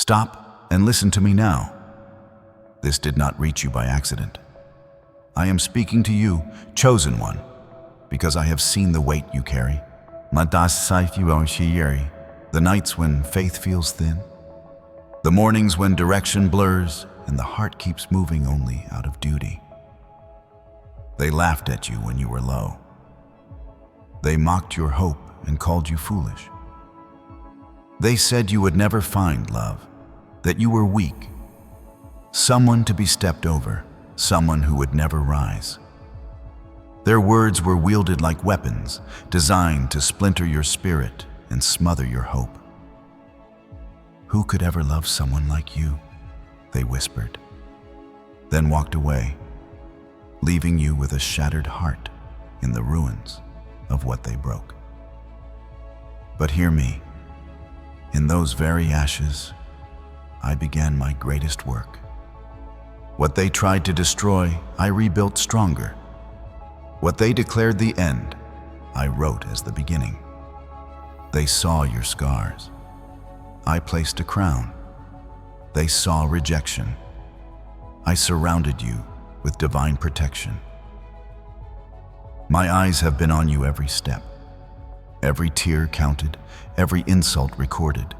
Stop and listen to me now. This did not reach you by accident. I am speaking to you, chosen one, because I have seen the weight you carry. The nights when faith feels thin, the mornings when direction blurs and the heart keeps moving only out of duty. They laughed at you when you were low. They mocked your hope and called you foolish. They said you would never find love, that you were weak, someone to be stepped over, someone who would never rise. Their words were wielded like weapons, designed to splinter your spirit and smother your hope. Who could ever love someone like you? They whispered, then walked away, leaving you with a shattered heart in the ruins of what they broke. But hear me, in those very ashes, I began my greatest work. What they tried to destroy, I rebuilt stronger. What they declared the end, I wrote as the beginning. They saw your scars. I placed a crown. They saw rejection. I surrounded you with divine protection. My eyes have been on you every step. Every tear counted, every insult recorded,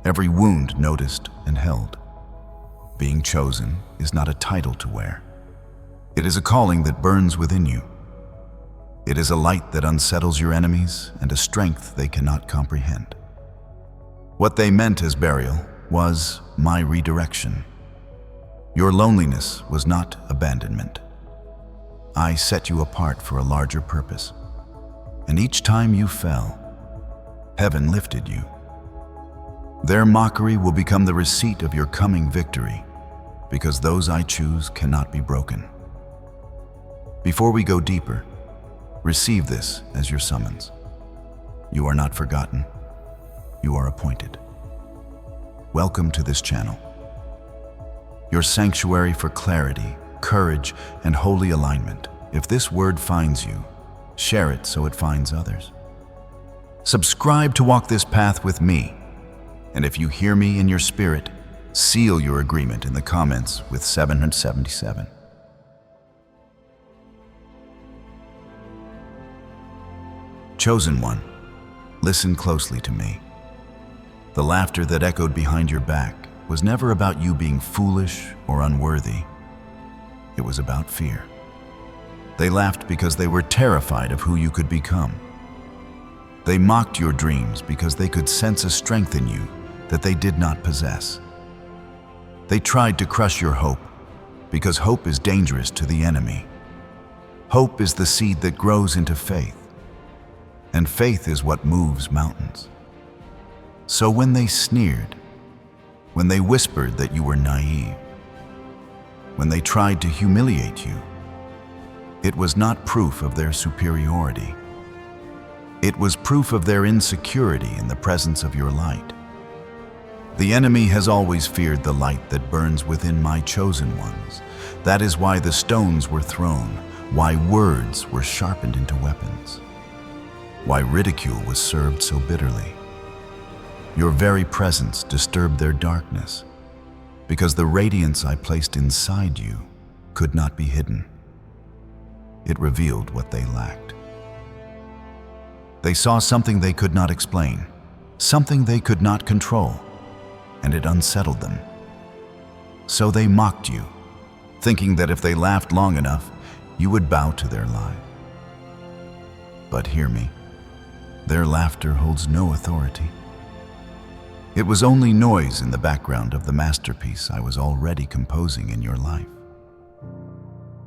every wound noticed and held. Being chosen is not a title to wear. It is a calling that burns within you. It is a light that unsettles your enemies and a strength they cannot comprehend. What they meant as burial was my redirection. Your loneliness was not abandonment. I set you apart for a larger purpose. And each time you fell, heaven lifted you. Their mockery will become the receipt of your coming victory, because those I choose cannot be broken. Before we go deeper, receive this as your summons. You are not forgotten. You are appointed. Welcome to this channel, your sanctuary for clarity, courage, and holy alignment. If this word finds you, share it so it finds others. Subscribe to walk this path with me, and if you hear me in your spirit, seal your agreement in the comments with 777. Chosen one, listen closely to me. The laughter that echoed behind your back was never about you being foolish or unworthy. It was about fear. They laughed because they were terrified of who you could become. They mocked your dreams because they could sense a strength in you that they did not possess. They tried to crush your hope because hope is dangerous to the enemy. Hope is the seed that grows into faith, and faith is what moves mountains. So when they sneered, when they whispered that you were naive, when they tried to humiliate you, it was not proof of their superiority. It was proof of their insecurity in the presence of your light. The enemy has always feared the light that burns within my chosen ones. That is why the stones were thrown, why words were sharpened into weapons, why ridicule was served so bitterly. Your very presence disturbed their darkness, because the radiance I placed inside you could not be hidden. It revealed what they lacked. They saw something they could not explain, something they could not control, and it unsettled them. So they mocked you, thinking that if they laughed long enough, you would bow to their lie. But hear me, their laughter holds no authority. It was only noise in the background of the masterpiece I was already composing in your life.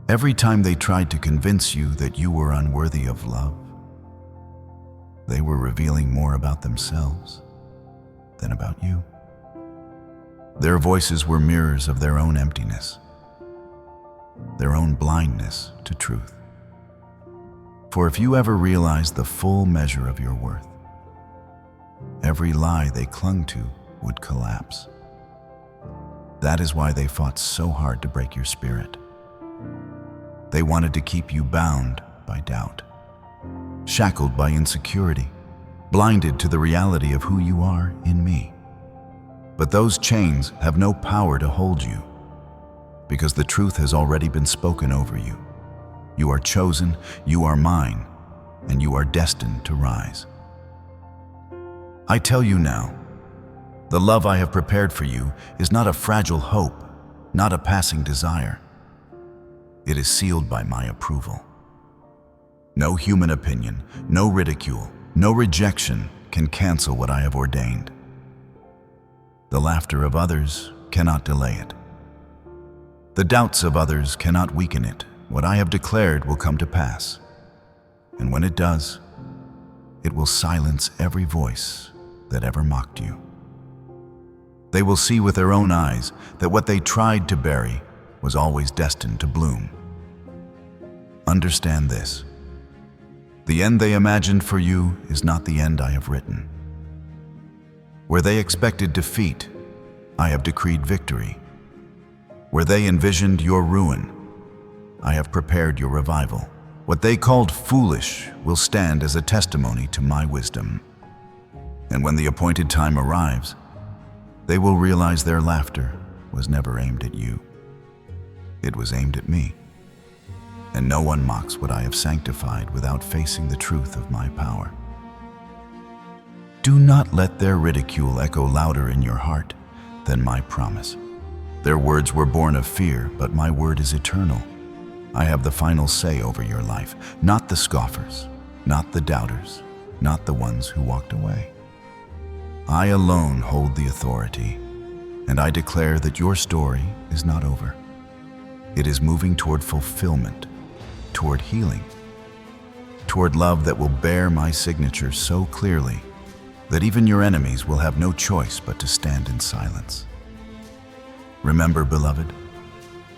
Every time they tried to convince you that you were unworthy of love, they were revealing more about themselves than about you. Their voices were mirrors of their own emptiness, their own blindness to truth. For if you ever realized the full measure of your worth, every lie they clung to would collapse. That is why they fought so hard to break your spirit. They wanted to keep you bound by doubt, shackled by insecurity, blinded to the reality of who you are in me. But those chains have no power to hold you, because the truth has already been spoken over you. You are chosen, you are mine, and you are destined to rise. I tell you now, the love I have prepared for you is not a fragile hope, not a passing desire. It is sealed by my approval. No human opinion, no ridicule, no rejection can cancel what I have ordained. The laughter of others cannot delay it. The doubts of others cannot weaken it. What I have declared will come to pass. And when it does, it will silence every voice that ever mocked you. They will see with their own eyes that what they tried to bury was always destined to bloom. Understand this. The end they imagined for you is not the end I have written. Where they expected defeat, I have decreed victory. Where they envisioned your ruin, I have prepared your revival. What they called foolish will stand as a testimony to my wisdom. And when the appointed time arrives, they will realize their laughter was never aimed at you. It was aimed at me. And no one mocks what I have sanctified without facing the truth of my power. Do not let their ridicule echo louder in your heart than my promise. Their words were born of fear, but my word is eternal. I have the final say over your life, not the scoffers, not the doubters, not the ones who walked away. I alone hold the authority, and I declare that your story is not over. It is moving toward fulfillment, toward healing, toward love that will bear my signature so clearly that even your enemies will have no choice but to stand in silence. Remember, beloved,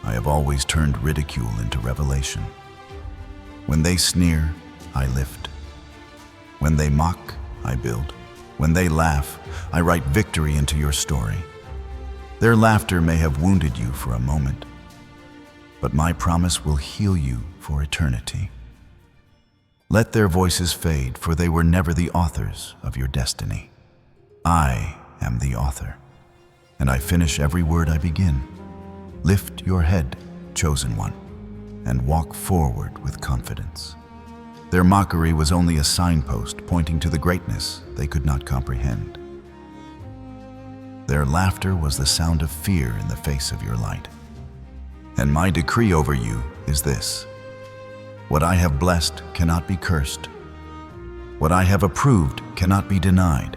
I have always turned ridicule into revelation. When they sneer, I lift. When they mock, I build. When they laugh, I write victory into your story. Their laughter may have wounded you for a moment, but my promise will heal you for eternity. Let their voices fade, for they were never the authors of your destiny. I am the author, and I finish every word I begin. Lift your head, chosen one, and walk forward with confidence. Their mockery was only a signpost pointing to the greatness they could not comprehend. Their laughter was the sound of fear in the face of your light. And my decree over you is this: what I have blessed cannot be cursed. What I have approved cannot be denied.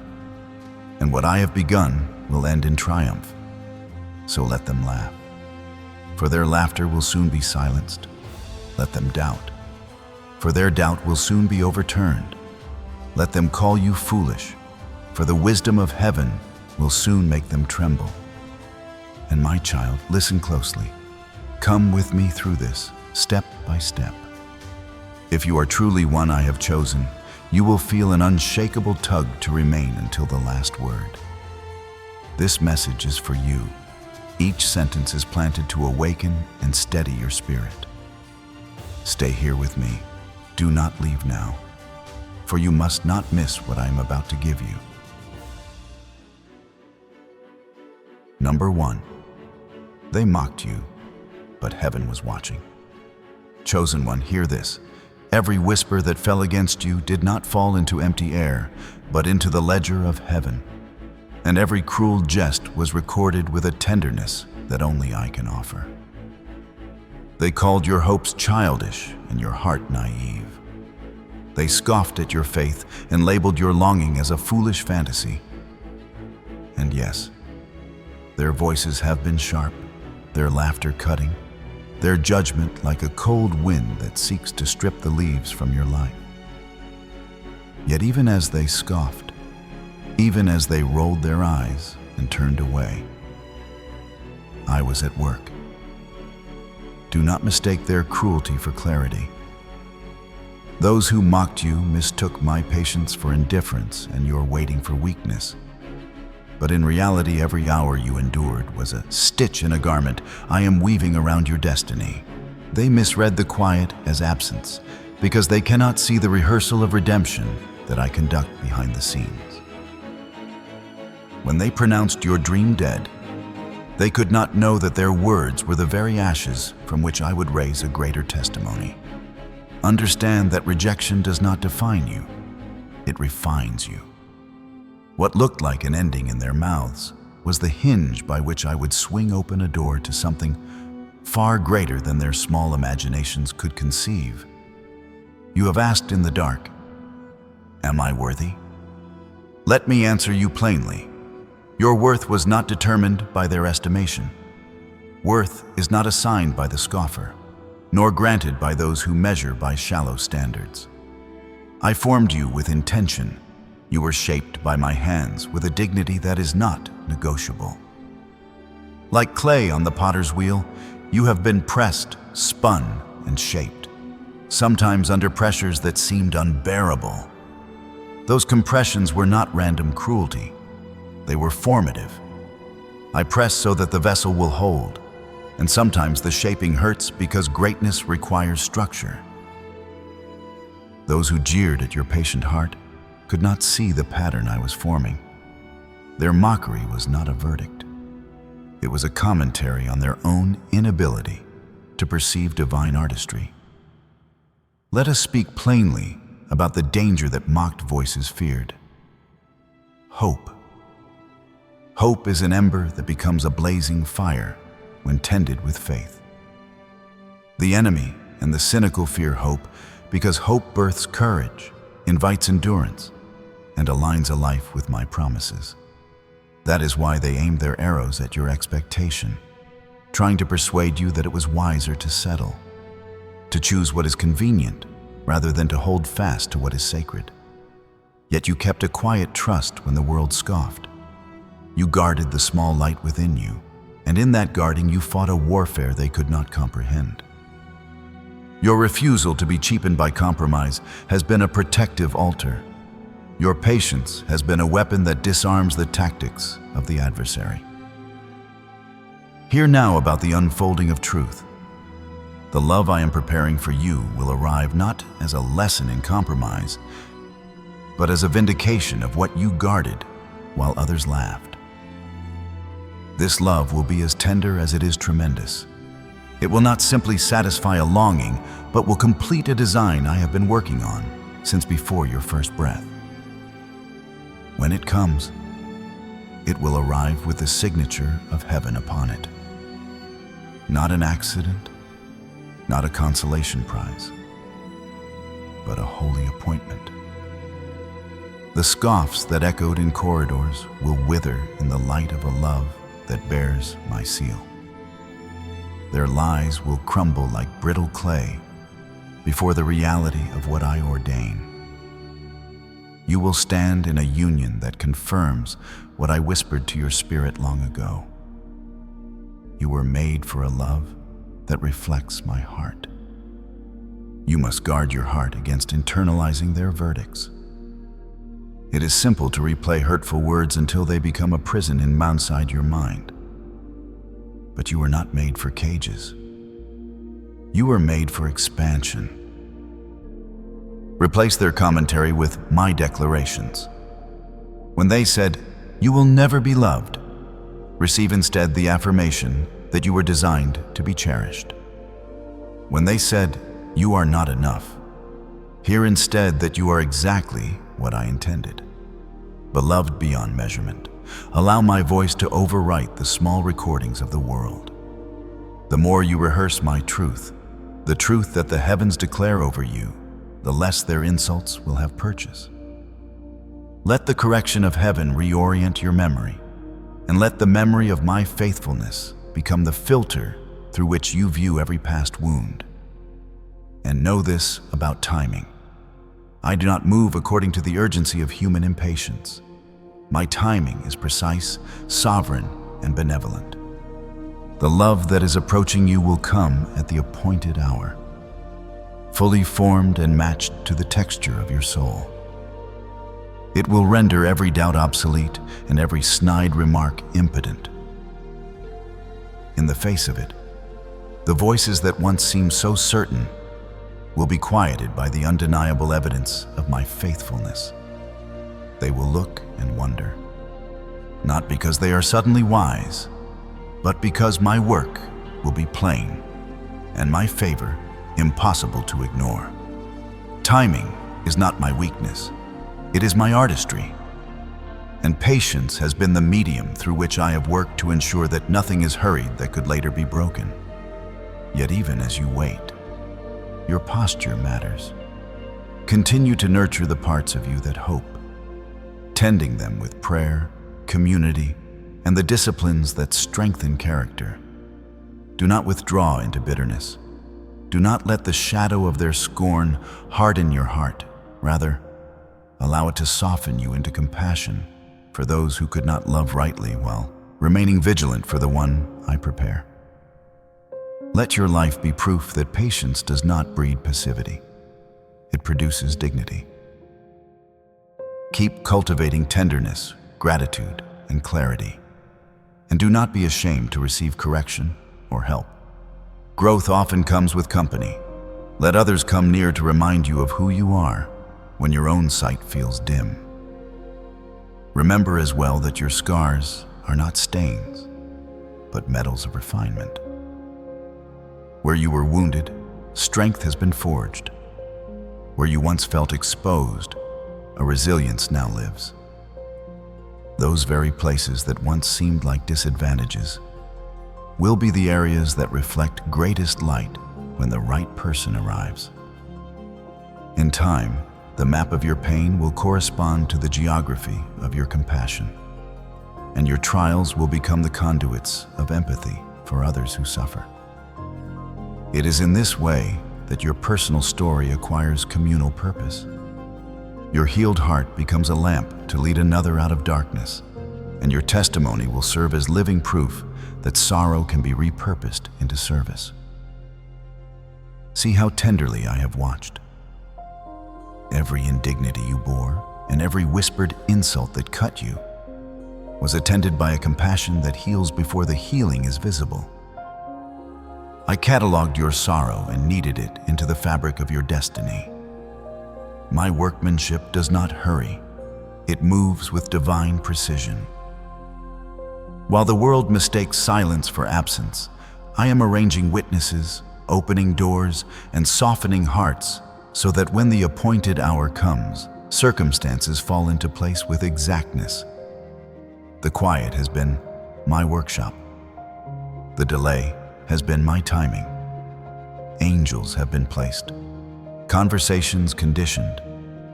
And what I have begun will end in triumph. So let them laugh. For their laughter will soon be silenced. Let them doubt. For their doubt will soon be overturned. Let them call you foolish, for the wisdom of heaven will soon make them tremble. And my child, listen closely. Come with me through this, step by step. If you are truly one I have chosen, you will feel an unshakable tug to remain until the last word. This message is for you. Each sentence is planted to awaken and steady your spirit. Stay here with me. Do not leave now, for you must not miss what I am about to give you. Number 1. They mocked you, but heaven was watching. Chosen one, hear this. Every whisper that fell against you did not fall into empty air, but into the ledger of heaven. And every cruel jest was recorded with a tenderness that only I can offer. They called your hopes childish and your heart naive. They scoffed at your faith and labeled your longing as a foolish fantasy. And yes, their voices have been sharp, their laughter cutting, their judgment like a cold wind that seeks to strip the leaves from your life. Yet even as they scoffed, even as they rolled their eyes and turned away, I was at work. Do not mistake their cruelty for clarity. Those who mocked you mistook my patience for indifference and your waiting for weakness. But in reality, every hour you endured was a stitch in a garment I am weaving around your destiny. They misread the quiet as absence because they cannot see the rehearsal of redemption that I conduct behind the scenes. When they pronounced your dream dead, they could not know that their words were the very ashes from which I would raise a greater testimony. Understand that rejection does not define you, it refines you. What looked like an ending in their mouths was the hinge by which I would swing open a door to something far greater than their small imaginations could conceive. You have asked in the dark, "Am I worthy?" Let me answer you plainly. Your worth was not determined by their estimation. Worth is not assigned by the scoffer, nor granted by those who measure by shallow standards. I formed you with intention. You were shaped by my hands with a dignity that is not negotiable. Like clay on the potter's wheel, you have been pressed, spun, and shaped, sometimes under pressures that seemed unbearable. Those compressions were not random cruelty. They were formative. I press so that the vessel will hold, and sometimes the shaping hurts because greatness requires structure. Those who jeered at your patient heart could not see the pattern I was forming. Their mockery was not a verdict. It was a commentary on their own inability to perceive divine artistry. Let us speak plainly about the danger that mocked voices feared. Hope. Hope is an ember that becomes a blazing fire when tended with faith. The enemy and the cynical fear hope because hope births courage, invites endurance, and aligns a life with my promises. That is why they aimed their arrows at your expectation, trying to persuade you that it was wiser to settle, to choose what is convenient rather than to hold fast to what is sacred. Yet you kept a quiet trust when the world scoffed. You guarded the small light within you, and in that guarding you fought a warfare they could not comprehend. Your refusal to be cheapened by compromise has been a protective altar. Your patience has been a weapon that disarms the tactics of the adversary. Hear now about the unfolding of truth. The love I am preparing for you will arrive not as a lesson in compromise, but as a vindication of what you guarded while others laughed. This love will be as tender as it is tremendous. It will not simply satisfy a longing, but will complete a design I have been working on since before your first breath. When it comes, it will arrive with the signature of heaven upon it. Not an accident, not a consolation prize, but a holy appointment. The scoffs that echoed in corridors will wither in the light of a love that bears my seal. Their lies will crumble like brittle clay before the reality of what I ordain. You will stand in a union that confirms what I whispered to your spirit long ago. You were made for a love that reflects my heart. You must guard your heart against internalizing their verdicts. It is simple to replay hurtful words until they become a prison inside your mind. But you were not made for cages. You were made for expansion. Replace their commentary with my declarations. When they said, "You will never be loved," receive instead the affirmation that you were designed to be cherished. When they said, "You are not enough," hear instead that you are exactly what I intended. Beloved beyond measurement, allow my voice to overwrite the small recordings of the world. The more you rehearse my truth, the truth that the heavens declare over you, the less their insults will have purchase. Let the correction of heaven reorient your memory, and let the memory of my faithfulness become the filter through which you view every past wound. And know this about timing. I do not move according to the urgency of human impatience. My timing is precise, sovereign, and benevolent. The love that is approaching you will come at the appointed hour, fully formed and matched to the texture of your soul. It will render every doubt obsolete and every snide remark impotent. In the face of it, the voices that once seemed so certain will be quieted by the undeniable evidence of my faithfulness. They will look and wonder. not because they are suddenly wise, but because my work will be plain and my favor impossible to ignore. Timing is not my weakness, it is my artistry. And patience has been the medium through which I have worked to ensure that nothing is hurried that could later be broken. Yet even as you wait, your posture matters. Continue to nurture the parts of you that hope, tending them with prayer, community, and the disciplines that strengthen character. Do not withdraw into bitterness. Do not let the shadow of their scorn harden your heart. Rather, allow it to soften you into compassion for those who could not love rightly while remaining vigilant for the one I prepare. Let your life be proof that patience does not breed passivity. It produces dignity. Keep cultivating tenderness, gratitude, and clarity. And do not be ashamed to receive correction or help. Growth often comes with company. Let others come near to remind you of who you are when your own sight feels dim. Remember as well that your scars are not stains, but medals of refinement. Where you were wounded, strength has been forged. Where you once felt exposed, a resilience now lives. Those very places that once seemed like disadvantages will be the areas that reflect greatest light when the right person arrives. In time, the map of your pain will correspond to the geography of your compassion, and your trials will become the conduits of empathy for others who suffer. It is in this way that your personal story acquires communal purpose. Your healed heart becomes a lamp to lead another out of darkness, and your testimony will serve as living proof that sorrow can be repurposed into service. See how tenderly I have watched. Every indignity you bore and every whispered insult that cut you was attended by a compassion that heals before the healing is visible. I cataloged your sorrow and kneaded it into the fabric of your destiny. My workmanship does not hurry. It moves with divine precision. While the world mistakes silence for absence, I am arranging witnesses, opening doors, and softening hearts so that when the appointed hour comes, circumstances fall into place with exactness. The quiet has been my workshop. The delay has been my timing. Angels have been placed, conversations conditioned,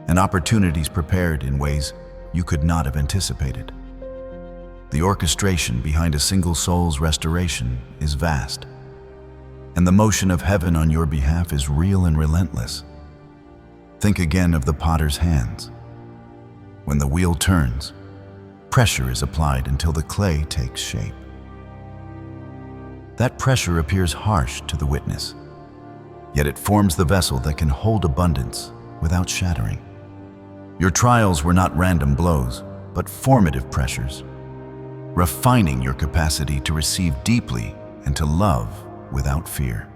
and opportunities prepared in ways you could not have anticipated. The orchestration behind a single soul's restoration is vast, and the motion of heaven on your behalf is real and relentless. Think again of the potter's hands. When the wheel turns, pressure is applied until the clay takes shape. That pressure appears harsh to the witness, yet it forms the vessel that can hold abundance without shattering. Your trials were not random blows, but formative pressures, refining your capacity to receive deeply and to love without fear.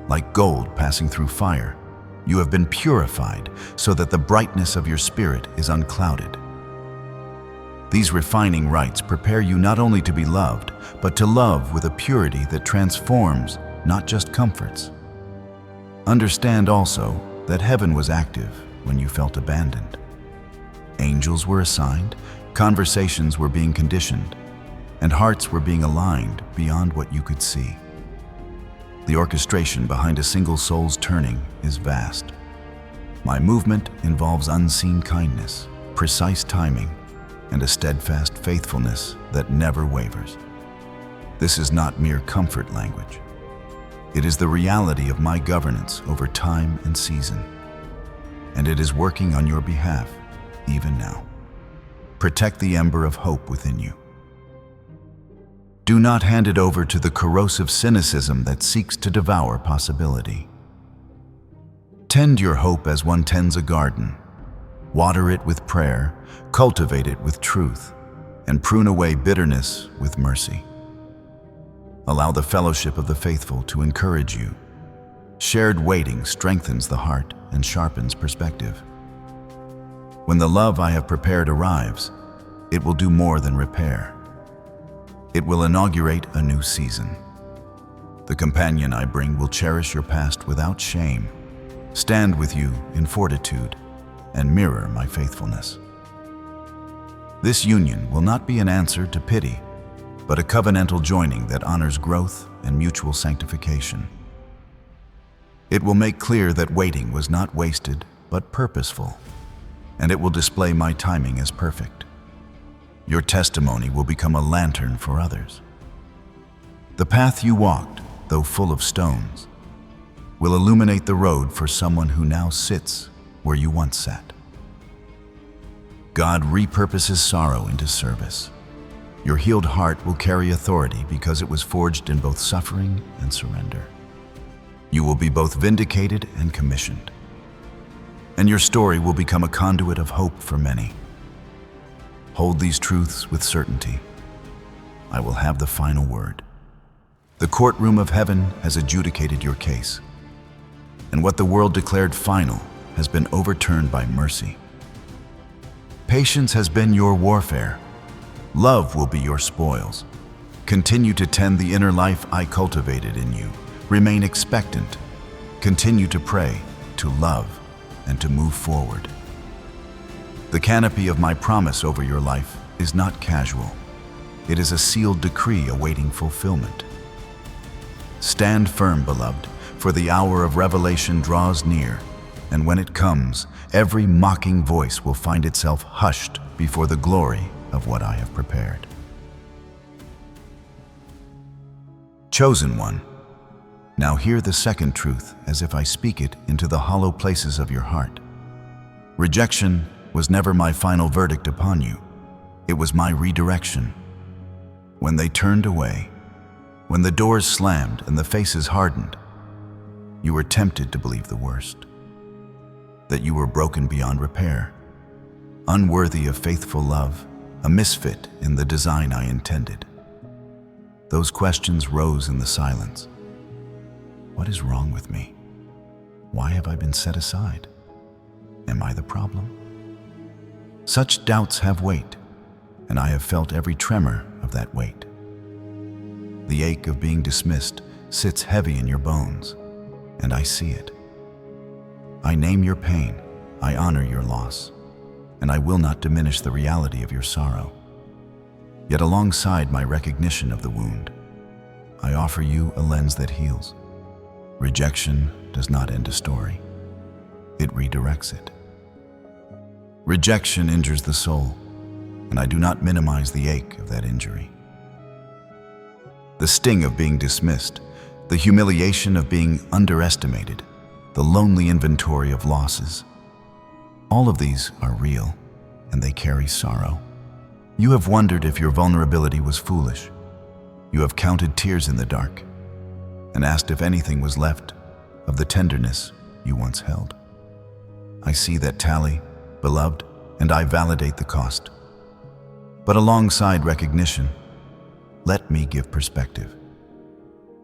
Like gold passing through fire, you have been purified so that the brightness of your spirit is unclouded. These refining rites prepare you not only to be loved, but to love with a purity that transforms, not just comforts. Understand also that heaven was active when you felt abandoned. Angels were assigned, conversations were being conditioned, and hearts were being aligned beyond what you could see. The orchestration behind a single soul's turning is vast. My movement involves unseen kindness, precise timing, and a steadfast faithfulness that never wavers. This is not mere comfort language. It is the reality of my governance over time and season, and it is working on your behalf even now. Protect the ember of hope within you. Do not hand it over to the corrosive cynicism that seeks to devour possibility. Tend your hope as one tends a garden. Water it with prayer, cultivate it with truth, and prune away bitterness with mercy. Allow the fellowship of the faithful to encourage you. Shared waiting strengthens the heart and sharpens perspective. When the love I have prepared arrives, it will do more than repair. It will inaugurate a new season. The companion I bring will cherish your past without shame, stand with you in fortitude, and mirror my faithfulness. This union will not be an answer to pity, but a covenantal joining that honors growth and mutual sanctification. It will make clear that waiting was not wasted, but purposeful, and it will display my timing as perfect. Your testimony will become a lantern for others. The path you walked, though full of stones, will illuminate the road for someone who now sits where you once sat. God repurposes sorrow into service. Your healed heart will carry authority because it was forged in both suffering and surrender. You will be both vindicated and commissioned. And your story will become a conduit of hope for many. Hold these truths with certainty. I will have the final word. The courtroom of heaven has adjudicated your case, and what the world declared final has been overturned by mercy. Patience has been your warfare. Love will be your spoils. Continue to tend the inner life I cultivated in you. Remain expectant. Continue to pray, to love, and to move forward. The canopy of my promise over your life is not casual. It is a sealed decree awaiting fulfillment. Stand firm, beloved, for the hour of revelation draws near, and when it comes, every mocking voice will find itself hushed before the glory of what I have prepared. Chosen one, now hear the second truth as if I speak it into the hollow places of your heart. Rejection was never my final verdict upon you. It was my redirection. When they turned away, when the doors slammed and the faces hardened, you were tempted to believe the worst. That you were broken beyond repair, unworthy of faithful love, a misfit in the design I intended. Those questions rose in the silence. What is wrong with me? Why have I been set aside? Am I the problem? Such doubts have weight, and I have felt every tremor of that weight. The ache of being dismissed sits heavy in your bones, and I see it. I name your pain, I honor your loss, and I will not diminish the reality of your sorrow. Yet alongside my recognition of the wound, I offer you a lens that heals. Rejection does not end a story. It redirects it. Rejection injures the soul, and I do not minimize the ache of that injury. The sting of being dismissed, the humiliation of being underestimated, the lonely inventory of losses. All of these are real, and they carry sorrow. You have wondered if your vulnerability was foolish. You have counted tears in the dark, and asked if anything was left of the tenderness you once held. I see that tally, beloved, and I validate the cost. But alongside recognition, let me give perspective.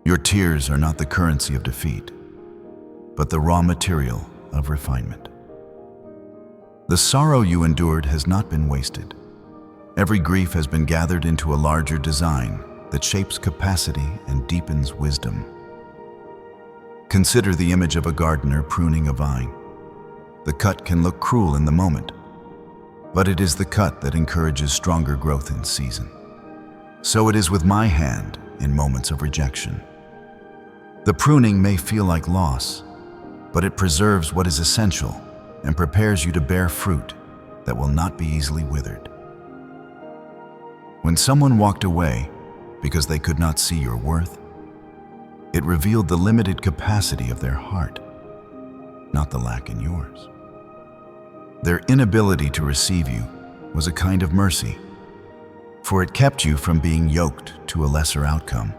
Your tears are not the currency of defeat, but the raw material of refinement. The sorrow you endured has not been wasted. Every grief has been gathered into a larger design that shapes capacity and deepens wisdom. Consider the image of a gardener pruning a vine. The cut can look cruel in the moment, but it is the cut that encourages stronger growth in season. So it is with my hand in moments of rejection. The pruning may feel like loss, but it preserves what is essential and prepares you to bear fruit that will not be easily withered. When someone walked away because they could not see your worth, it revealed the limited capacity of their heart, not the lack in yours. Their inability to receive you was a kind of mercy, for it kept you from being yoked to a lesser outcome.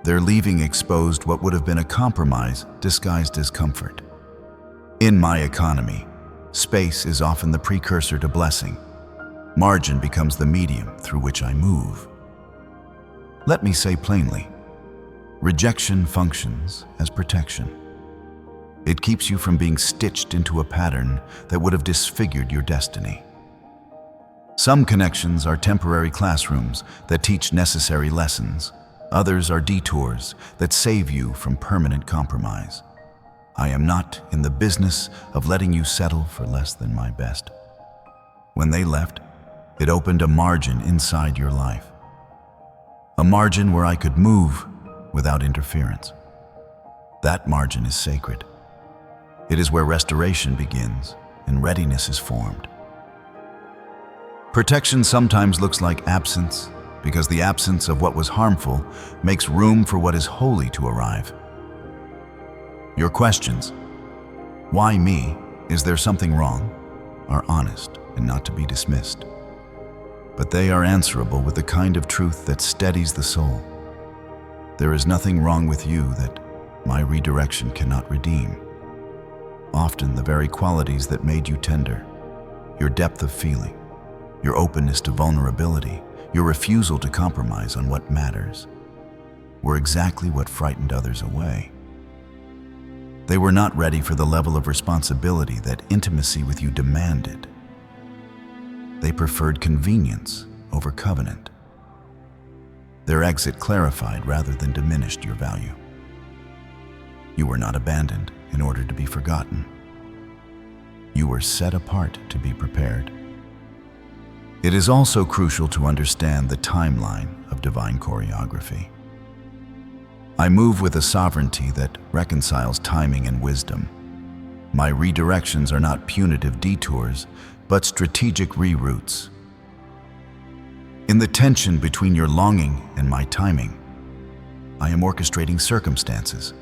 Their leaving exposed what would have been a compromise disguised as comfort. In my economy, space is often the precursor to blessing. Margin becomes the medium through which I move. Let me say plainly, rejection functions as protection. It keeps you from being stitched into a pattern that would have disfigured your destiny. Some connections are temporary classrooms that teach necessary lessons. Others are detours that save you from permanent compromise. I am not in the business of letting you settle for less than my best. When they left, it opened a margin inside your life. A margin where I could move without interference. That margin is sacred. It is where restoration begins and readiness is formed. Protection sometimes looks like absence because the absence of what was harmful makes room for what is holy to arrive. Your questions, why me, is there something wrong, are honest and not to be dismissed. But they are answerable with the kind of truth that steadies the soul. There is nothing wrong with you that my redirection cannot redeem. Often the very qualities that made you tender, your depth of feeling, your openness to vulnerability, your refusal to compromise on what matters, were exactly what frightened others away. They were not ready for the level of responsibility that intimacy with you demanded. They preferred convenience over covenant. Their exit clarified rather than diminished your value. You were not abandoned in order to be forgotten. You were set apart to be prepared. It is also crucial to understand the timeline of divine choreography. I move with a sovereignty that reconciles timing and wisdom. My redirections are not punitive detours, but strategic reroutes. In the tension between your longing and my timing, I am orchestrating circumstances,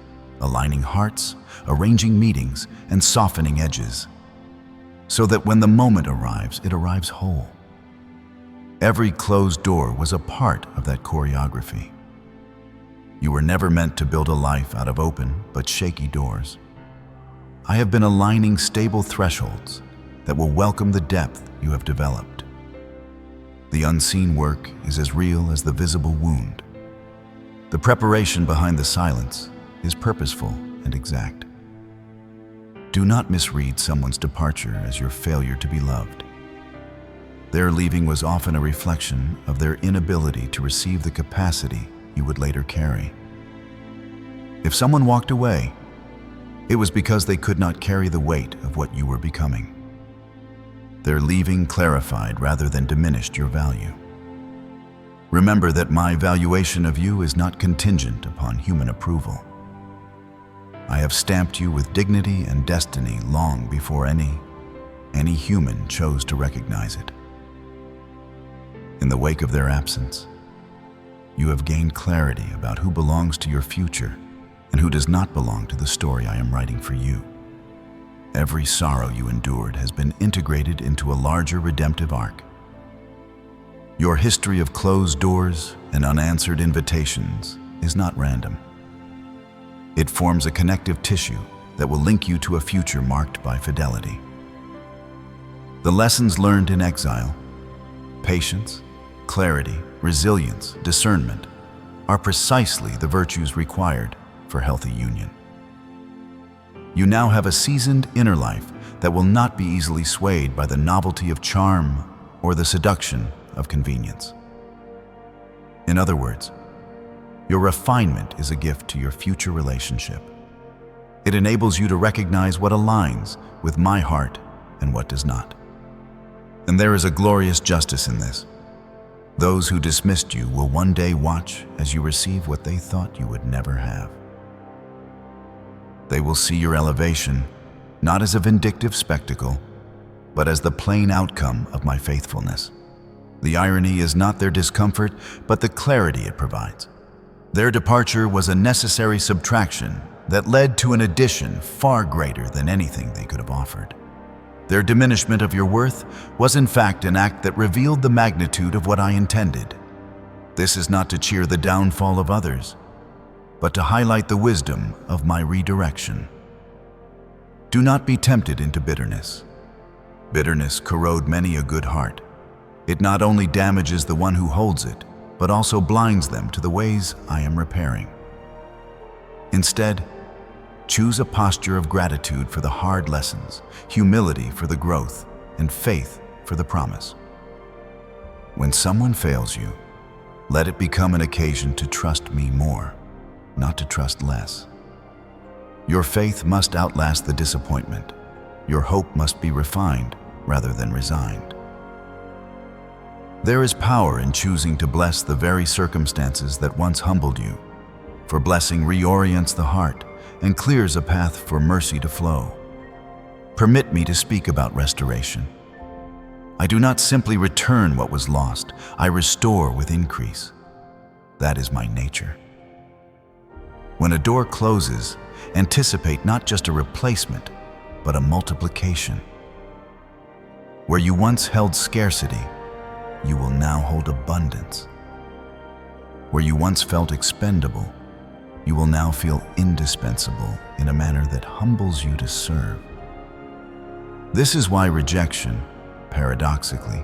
aligning hearts, arranging meetings, and softening edges, so that when the moment arrives, it arrives whole. Every closed door was a part of that choreography. You were never meant to build a life out of open but shaky doors. I have been aligning stable thresholds that will welcome the depth you have developed. The unseen work is as real as the visible wound. The preparation behind the silence is purposeful and exact. Do not misread someone's departure as your failure to be loved. Their leaving was often a reflection of their inability to receive the capacity you would later carry. If someone walked away, it was because they could not carry the weight of what you were becoming. Their leaving clarified rather than diminished your value. Remember that my valuation of you is not contingent upon human approval. I have stamped you with dignity and destiny long before any human chose to recognize it. In the wake of their absence, you have gained clarity about who belongs to your future and who does not belong to the story I am writing for you. Every sorrow you endured has been integrated into a larger redemptive arc. Your history of closed doors and unanswered invitations is not random. It forms a connective tissue that will link you to a future marked by fidelity. The lessons learned in exile, patience, clarity, resilience, discernment, are precisely the virtues required for healthy union. You now have a seasoned inner life that will not be easily swayed by the novelty of charm or the seduction of convenience. In other words, your refinement is a gift to your future relationship. It enables you to recognize what aligns with my heart and what does not. And there is a glorious justice in this. Those who dismissed you will one day watch as you receive what they thought you would never have. They will see your elevation not as a vindictive spectacle, but as the plain outcome of my faithfulness. The irony is not their discomfort, but the clarity it provides. Their departure was a necessary subtraction that led to an addition far greater than anything they could have offered. Their diminishment of your worth was in fact an act that revealed the magnitude of what I intended. This is not to cheer the downfall of others, but to highlight the wisdom of my redirection. Do not be tempted into bitterness. Bitterness corrodes many a good heart. It not only damages the one who holds it, but also blinds them to the ways I am repairing. Instead, choose a posture of gratitude for the hard lessons, humility for the growth, and faith for the promise. When someone fails you, let it become an occasion to trust me more, not to trust less. Your faith must outlast the disappointment. Your hope must be refined rather than resigned. There is power in choosing to bless the very circumstances that once humbled you, for blessing reorients the heart and clears a path for mercy to flow. Permit me to speak about restoration. I do not simply return what was lost, I restore with increase. That is my nature. When a door closes, anticipate not just a replacement, but a multiplication. Where you once held scarcity, you will now hold abundance. Where you once felt expendable, you will now feel indispensable in a manner that humbles you to serve. This is why rejection, paradoxically,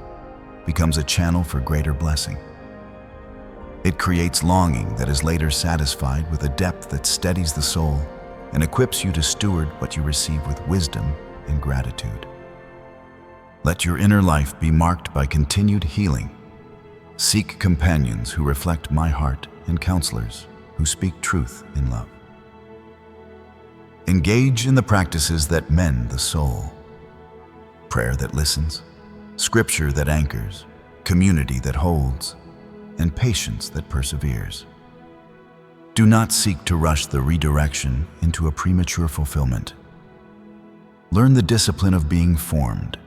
becomes a channel for greater blessing. It creates longing that is later satisfied with a depth that steadies the soul and equips you to steward what you receive with wisdom and gratitude. Let your inner life be marked by continued healing. Seek companions who reflect my heart and counselors who speak truth in love. Engage in the practices that mend the soul. Prayer that listens, scripture that anchors, community that holds, and patience that perseveres. Do not seek to rush the redirection into a premature fulfillment. Learn the discipline of being formed.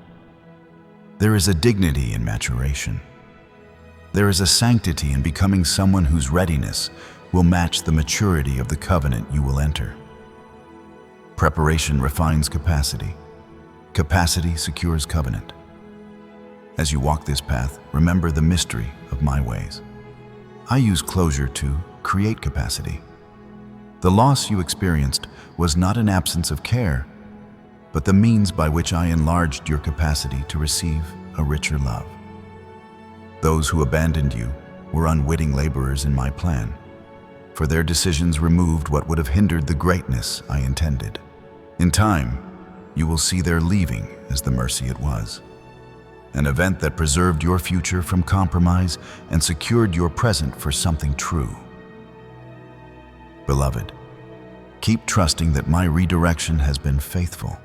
There is a dignity in maturation. There is a sanctity in becoming someone whose readiness will match the maturity of the covenant you will enter. Preparation refines capacity. Capacity secures covenant. As you walk this path, remember the mystery of my ways. I use closure to create capacity. The loss you experienced was not an absence of care, but the means by which I enlarged your capacity to receive a richer love. Those who abandoned you were unwitting laborers in my plan, for their decisions removed what would have hindered the greatness I intended. In time, you will see their leaving as the mercy it was, an event that preserved your future from compromise and secured your present for something true. Beloved, keep trusting that my redirection has been faithful.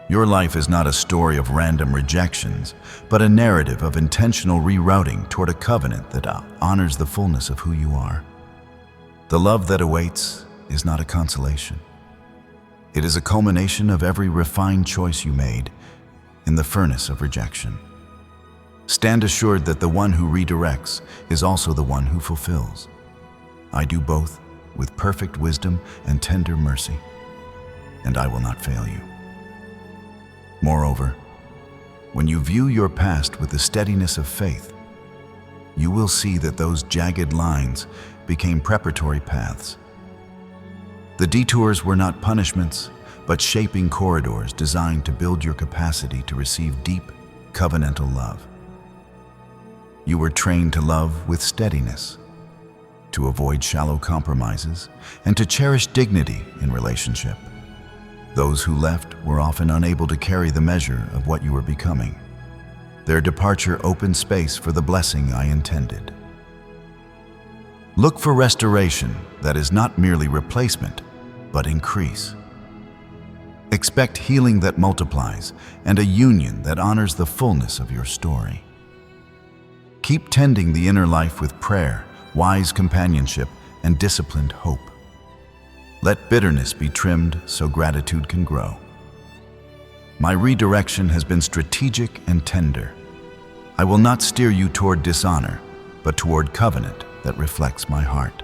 Your life is not a story of random rejections, but a narrative of intentional rerouting toward a covenant that honors the fullness of who you are. The love that awaits is not a consolation. It is a culmination of every refined choice you made in the furnace of rejection. Stand assured that the one who redirects is also the one who fulfills. I do both with perfect wisdom and tender mercy, and I will not fail you. Moreover, when you view your past with the steadiness of faith, you will see that those jagged lines became preparatory paths. The detours were not punishments, but shaping corridors designed to build your capacity to receive deep, covenantal love. You were trained to love with steadiness, to avoid shallow compromises, and to cherish dignity in relationship. Those who left were often unable to carry the measure of what you were becoming. Their departure opened space for the blessing I intended. Look for restoration that is not merely replacement, but increase. Expect healing that multiplies and a union that honors the fullness of your story. Keep tending the inner life with prayer, wise companionship, and disciplined hope. Let bitterness be trimmed so gratitude can grow. My redirection has been strategic and tender. I will not steer you toward dishonor, but toward covenant that reflects my heart.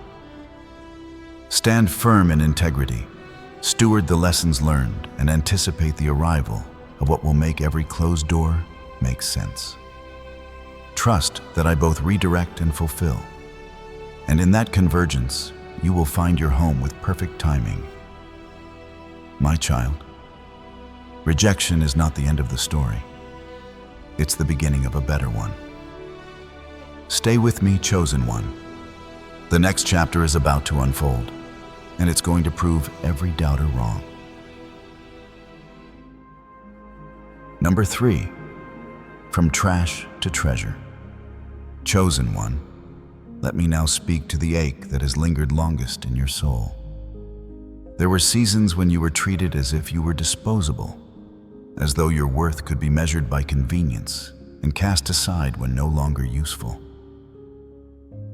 Stand firm in integrity, steward the lessons learned, and anticipate the arrival of what will make every closed door make sense. Trust that I both redirect and fulfill, and in that convergence, you will find your home with perfect timing. My child, rejection is not the end of the story. It's the beginning of a better one. Stay with me, chosen one. The next chapter is about to unfold, and it's going to prove every doubter wrong. Number 3, from trash to treasure. Chosen one, let me now speak to the ache that has lingered longest in your soul. There were seasons when you were treated as if you were disposable, as though your worth could be measured by convenience and cast aside when no longer useful.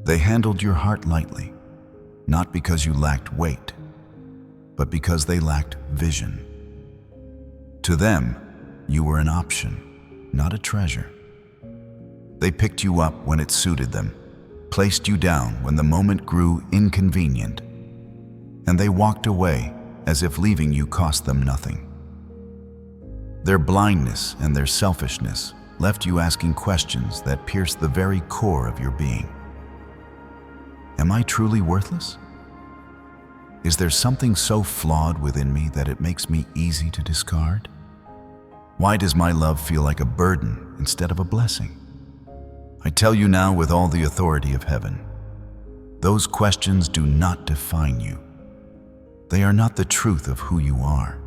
They handled your heart lightly, not because you lacked weight, but because they lacked vision. To them, you were an option, not a treasure. They picked you up when it suited them, placed you down when the moment grew inconvenient, and they walked away as if leaving you cost them nothing. Their blindness and their selfishness left you asking questions that pierced the very core of your being. Am I truly worthless? Is there something so flawed within me that it makes me easy to discard? Why does my love feel like a burden instead of a blessing? I tell you now with all the authority of heaven, those questions do not define you. They are not the truth of who you are.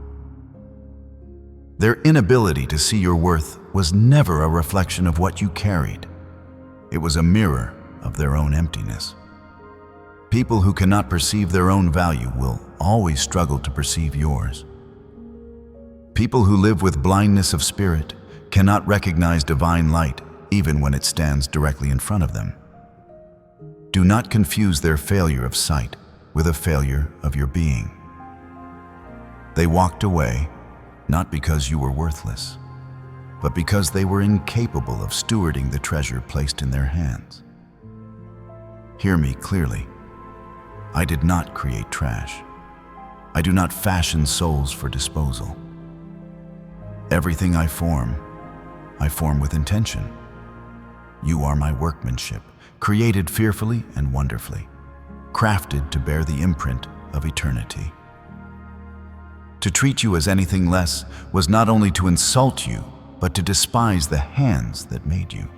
Their inability to see your worth was never a reflection of what you carried. It was a mirror of their own emptiness. People who cannot perceive their own value will always struggle to perceive yours. People who live with blindness of spirit cannot recognize divine light even when it stands directly in front of them. Do not confuse their failure of sight with a failure of your being. They walked away not because you were worthless, but because they were incapable of stewarding the treasure placed in their hands. Hear me clearly. I did not create trash. I do not fashion souls for disposal. Everything I form with intention. You are my workmanship, created fearfully and wonderfully, crafted to bear the imprint of eternity. To treat you as anything less was not only to insult you, but to despise the hands that made you.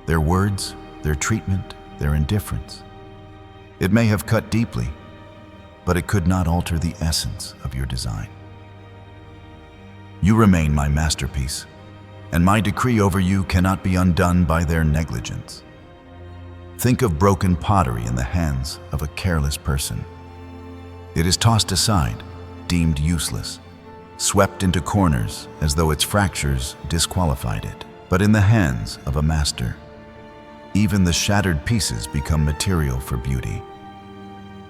Their words, their treatment, their indifference. It may have cut deeply, but it could not alter the essence of your design. You remain my masterpiece, and my decree over you cannot be undone by their negligence. Think of broken pottery in the hands of a careless person. It is tossed aside, deemed useless, swept into corners as though its fractures disqualified it. But in the hands of a master, even the shattered pieces become material for beauty.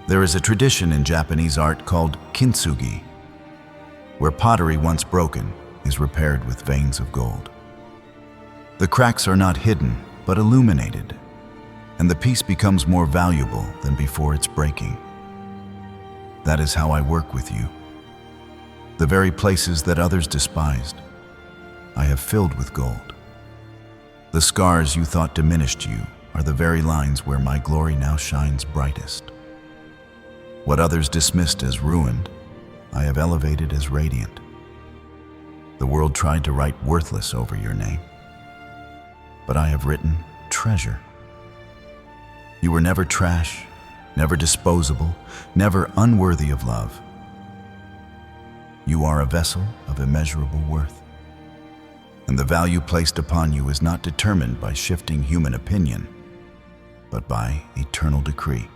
There is a tradition in Japanese art called kintsugi, where pottery once broken is repaired with veins of gold. The cracks are not hidden, but illuminated, and the piece becomes more valuable than before its breaking. That is how I work with you. The very places that others despised, I have filled with gold. The scars you thought diminished you are the very lines where my glory now shines brightest. What others dismissed as ruined, I have elevated as radiant. The world tried to write worthless over your name, but I have written treasure. You were never trash, never disposable, never unworthy of love. You are a vessel of immeasurable worth, and the value placed upon you is not determined by shifting human opinion, but by eternal decree.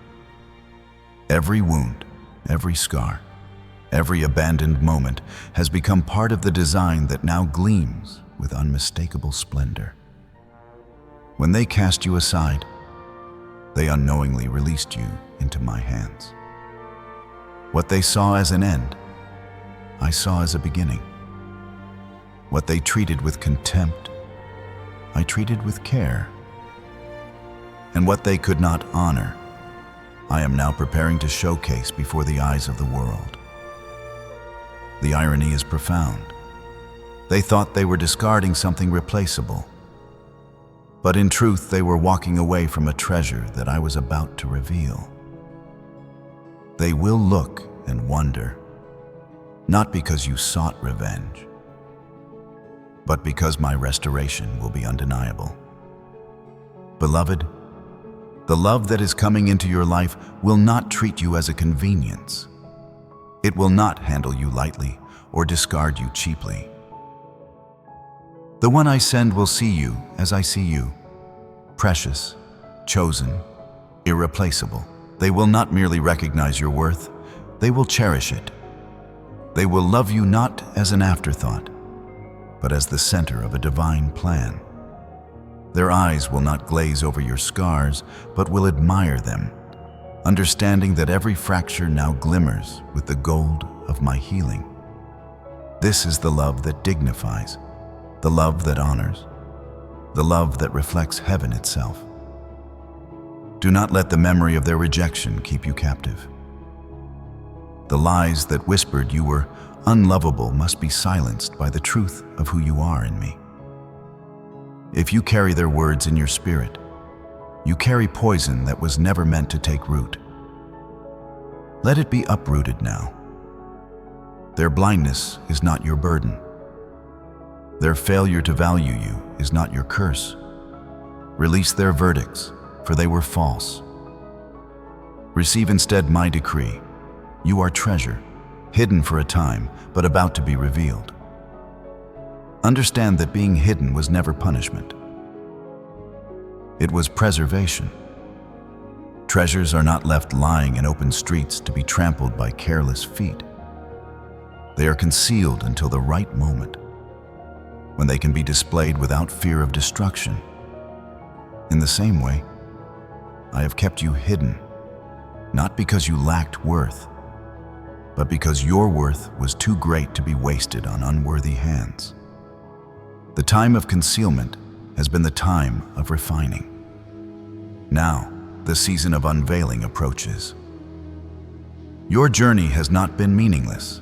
Every wound, every scar, every abandoned moment has become part of the design that now gleams with unmistakable splendor. When they cast you aside, they unknowingly released you into my hands. What they saw as an end, I saw as a beginning. What they treated with contempt, I treated with care. And what they could not honor, I am now preparing to showcase before the eyes of the world. The irony is profound. They thought they were discarding something replaceable, but in truth they were walking away from a treasure that I was about to reveal. They will look and wonder, not because you sought revenge, but because my restoration will be undeniable. Beloved, the love that is coming into your life will not treat you as a convenience. It will not handle you lightly or discard you cheaply. The one I send will see you as I see you, precious, chosen, irreplaceable. They will not merely recognize your worth, they will cherish it. They will love you not as an afterthought, but as the center of a divine plan. Their eyes will not glaze over your scars, but will admire them, understanding that every fracture now glimmers with the gold of my healing. This is the love that dignifies, the love that honors, the love that reflects heaven itself. Do not let the memory of their rejection keep you captive. The lies that whispered you were unlovable must be silenced by the truth of who you are in me. If you carry their words in your spirit, you carry poison that was never meant to take root. Let it be uprooted now. Their blindness is not your burden. Their failure to value you is not your curse. Release their verdicts, for they were false. Receive instead my decree. You are treasure, hidden for a time, but about to be revealed. Understand that being hidden was never punishment. It was preservation. Treasures are not left lying in open streets to be trampled by careless feet. They are concealed until the right moment, when they can be displayed without fear of destruction. In the same way, I have kept you hidden, not because you lacked worth, but because your worth was too great to be wasted on unworthy hands. The time of concealment has been the time of refining. Now, the season of unveiling approaches. Your journey has not been meaningless.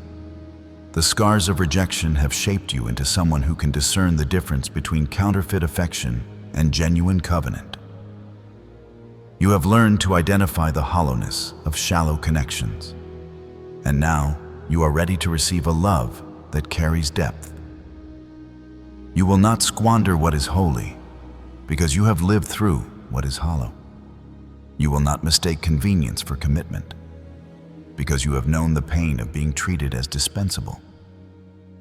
The scars of rejection have shaped you into someone who can discern the difference between counterfeit affection and genuine covenant. You have learned to identify the hollowness of shallow connections, and now you are ready to receive a love that carries depth. You will not squander what is holy, because you have lived through what is hollow. You will not mistake convenience for commitment, because you have known the pain of being treated as dispensable.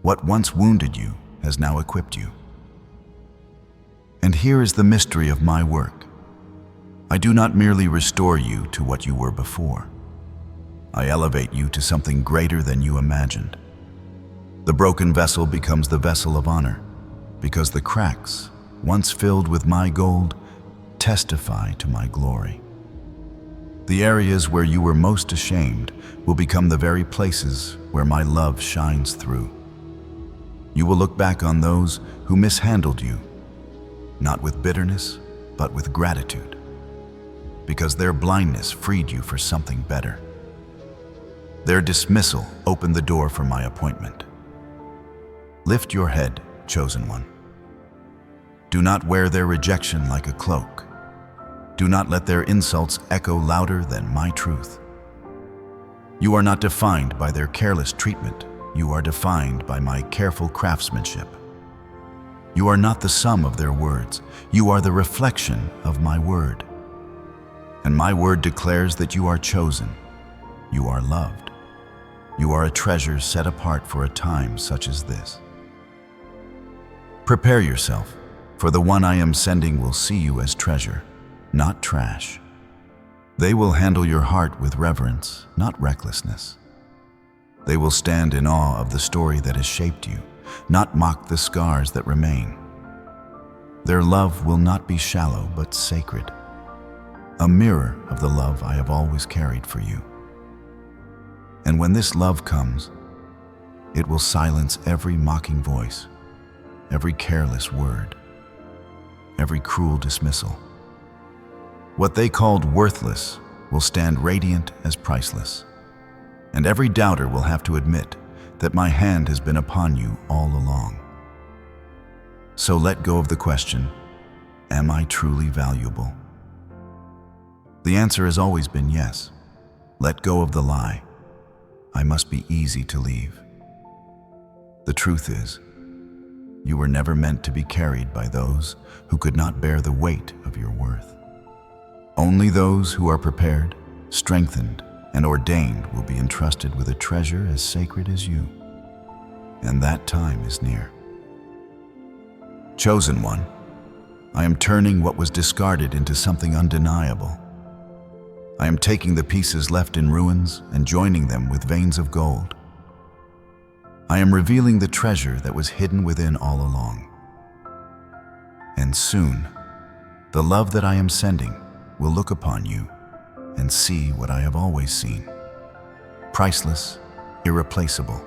What once wounded you has now equipped you. And here is the mystery of my work. I do not merely restore you to what you were before. I elevate you to something greater than you imagined. The broken vessel becomes the vessel of honor, because the cracks, once filled with my gold, testify to my glory. The areas where you were most ashamed will become the very places where my love shines through. You will look back on those who mishandled you, not with bitterness, but with gratitude, because their blindness freed you for something better. Their dismissal opened the door for my appointment. Lift your head, chosen one. Do not wear their rejection like a cloak. Do not let their insults echo louder than my truth. You are not defined by their careless treatment. You are defined by my careful craftsmanship. You are not the sum of their words. You are the reflection of my word. And my word declares that you are chosen. You are loved. You are a treasure set apart for a time such as this. Prepare yourself, for the one I am sending will see you as treasure, not trash. They will handle your heart with reverence, not recklessness. They will stand in awe of the story that has shaped you, not mock the scars that remain. Their love will not be shallow, but sacred, a mirror of the love I have always carried for you. And when this love comes, it will silence every mocking voice, every careless word, every cruel dismissal. What they called worthless will stand radiant as priceless, and every doubter will have to admit that my hand has been upon you all along. So let go of the question, am I truly valuable? The answer has always been yes. Let go of the lie, I must be easy to leave. The truth is, you were never meant to be carried by those who could not bear the weight of your worth. Only those who are prepared, strengthened, and ordained will be entrusted with a treasure as sacred as you. And that time is near. Chosen one, I am turning what was discarded into something undeniable. I am taking the pieces left in ruins and joining them with veins of gold. I am revealing the treasure that was hidden within all along. And soon, the love that I am sending will look upon you and see what I have always seen. Priceless, irreplaceable,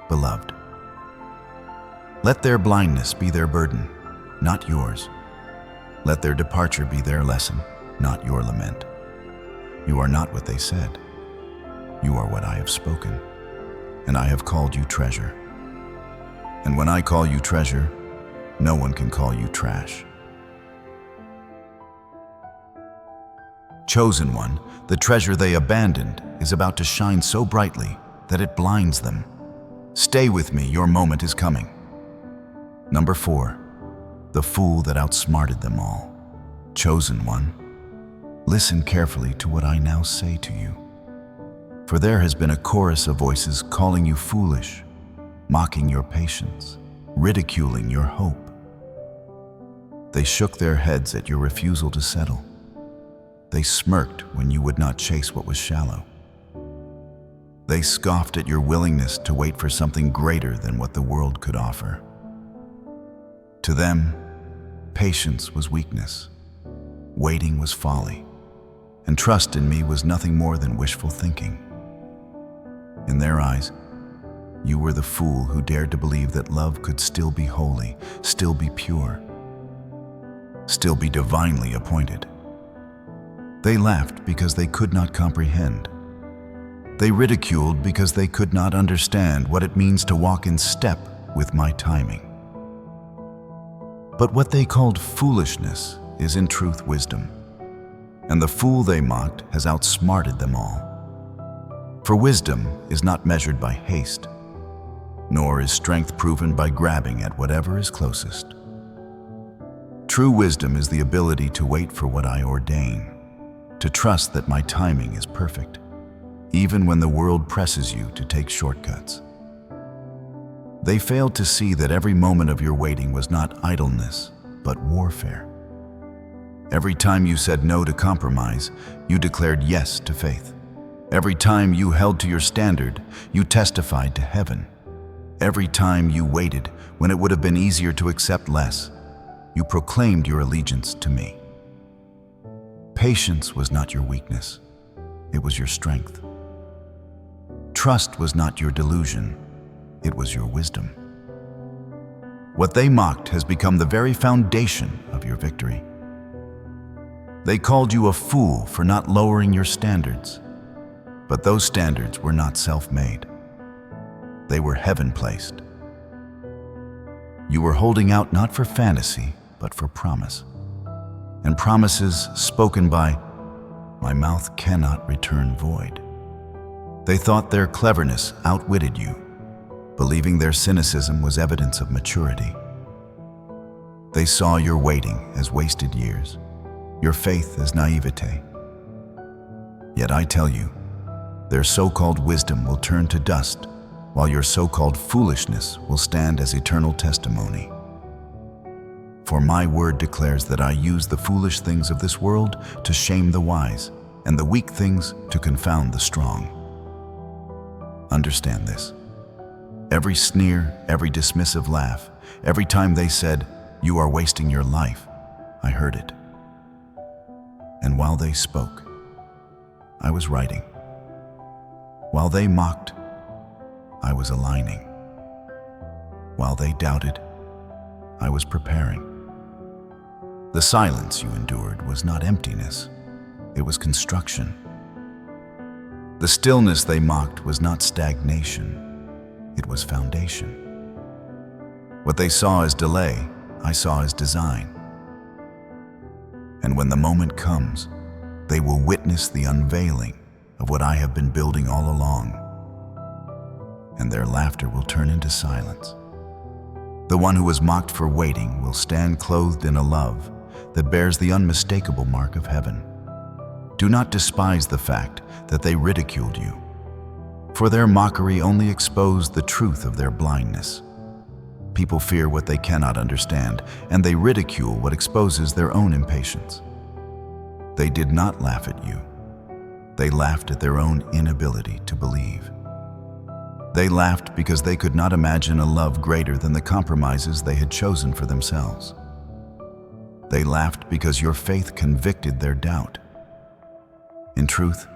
beloved. Let their blindness be their burden, not yours. Let their departure be their lesson, not your lament. You are not what they said. You are what I have spoken, and I have called you treasure. And when I call you treasure, no one can call you trash. Chosen one, the treasure they abandoned, is about to shine so brightly that it blinds them. Stay with me, your moment is coming. Number 4, the fool that outsmarted them all. Chosen one, listen carefully to what I now say to you. For there has been a chorus of voices calling you foolish, mocking your patience, ridiculing your hope. They shook their heads at your refusal to settle. They smirked when you would not chase what was shallow. They scoffed at your willingness to wait for something greater than what the world could offer. To them, patience was weakness, waiting was folly, and trust in me was nothing more than wishful thinking. In their eyes, you were the fool who dared to believe that love could still be holy, still be pure, still be divinely appointed. They laughed because they could not comprehend. They ridiculed because they could not understand what it means to walk in step with my timing. But what they called foolishness is in truth wisdom, and the fool they mocked has outsmarted them all. For wisdom is not measured by haste, nor is strength proven by grabbing at whatever is closest. True wisdom is the ability to wait for what I ordain, to trust that my timing is perfect, even when the world presses you to take shortcuts. They failed to see that every moment of your waiting was not idleness, but warfare. Every time you said no to compromise, you declared yes to faith. Every time you held to your standard, you testified to heaven. Every time you waited when it would have been easier to accept less, you proclaimed your allegiance to me. Patience was not your weakness, it was your strength. Trust was not your delusion, it was your wisdom. What they mocked has become the very foundation of your victory. They called you a fool for not lowering your standards, but those standards were not self-made. They were heaven-placed. You were holding out not for fantasy, but for promise. And promises spoken by, my mouth cannot return void. They thought their cleverness outwitted you, believing their cynicism was evidence of maturity. They saw your waiting as wasted years, your faith as naivete. Yet I tell you, their so-called wisdom will turn to dust, while your so-called foolishness will stand as eternal testimony. For my word declares that I use the foolish things of this world to shame the wise, and the weak things to confound the strong. Understand this. Every sneer, every dismissive laugh, every time they said, "You are wasting your life," I heard it. And while they spoke, I was writing. While they mocked, I was aligning. While they doubted, I was preparing. The silence you endured was not emptiness, it was construction. The stillness they mocked was not stagnation, it was foundation. What they saw as delay, I saw as design. And when the moment comes, they will witness the unveiling of what I have been building all along, and their laughter will turn into silence. The one who was mocked for waiting will stand clothed in a love that bears the unmistakable mark of heaven. Do not despise the fact that they ridiculed you, for their mockery only exposed the truth of their blindness. People fear what they cannot understand, and they ridicule what exposes their own impatience. They did not laugh at you. They laughed at their own inability to believe. They laughed because they could not imagine a love greater than the compromises they had chosen for themselves. They laughed because your faith convicted their doubt. In truth,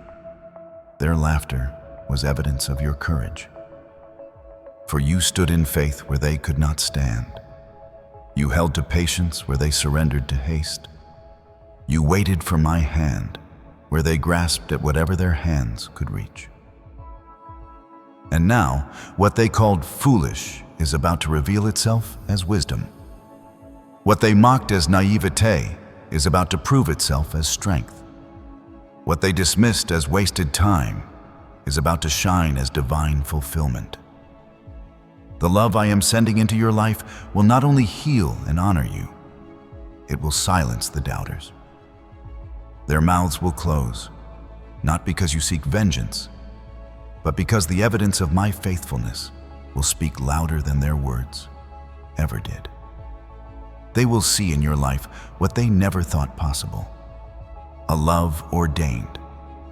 their laughter was evidence of your courage. For you stood in faith where they could not stand. You held to patience where they surrendered to haste. You waited for my hand where they grasped at whatever their hands could reach. And now, what they called foolish is about to reveal itself as wisdom. What they mocked as naivete is about to prove itself as strength. What they dismissed as wasted time is about to shine as divine fulfillment. The love I am sending into your life will not only heal and honor you, it will silence the doubters. Their mouths will close, not because you seek vengeance, but because the evidence of my faithfulness will speak louder than their words ever did. They will see in your life what they never thought possible: a love ordained,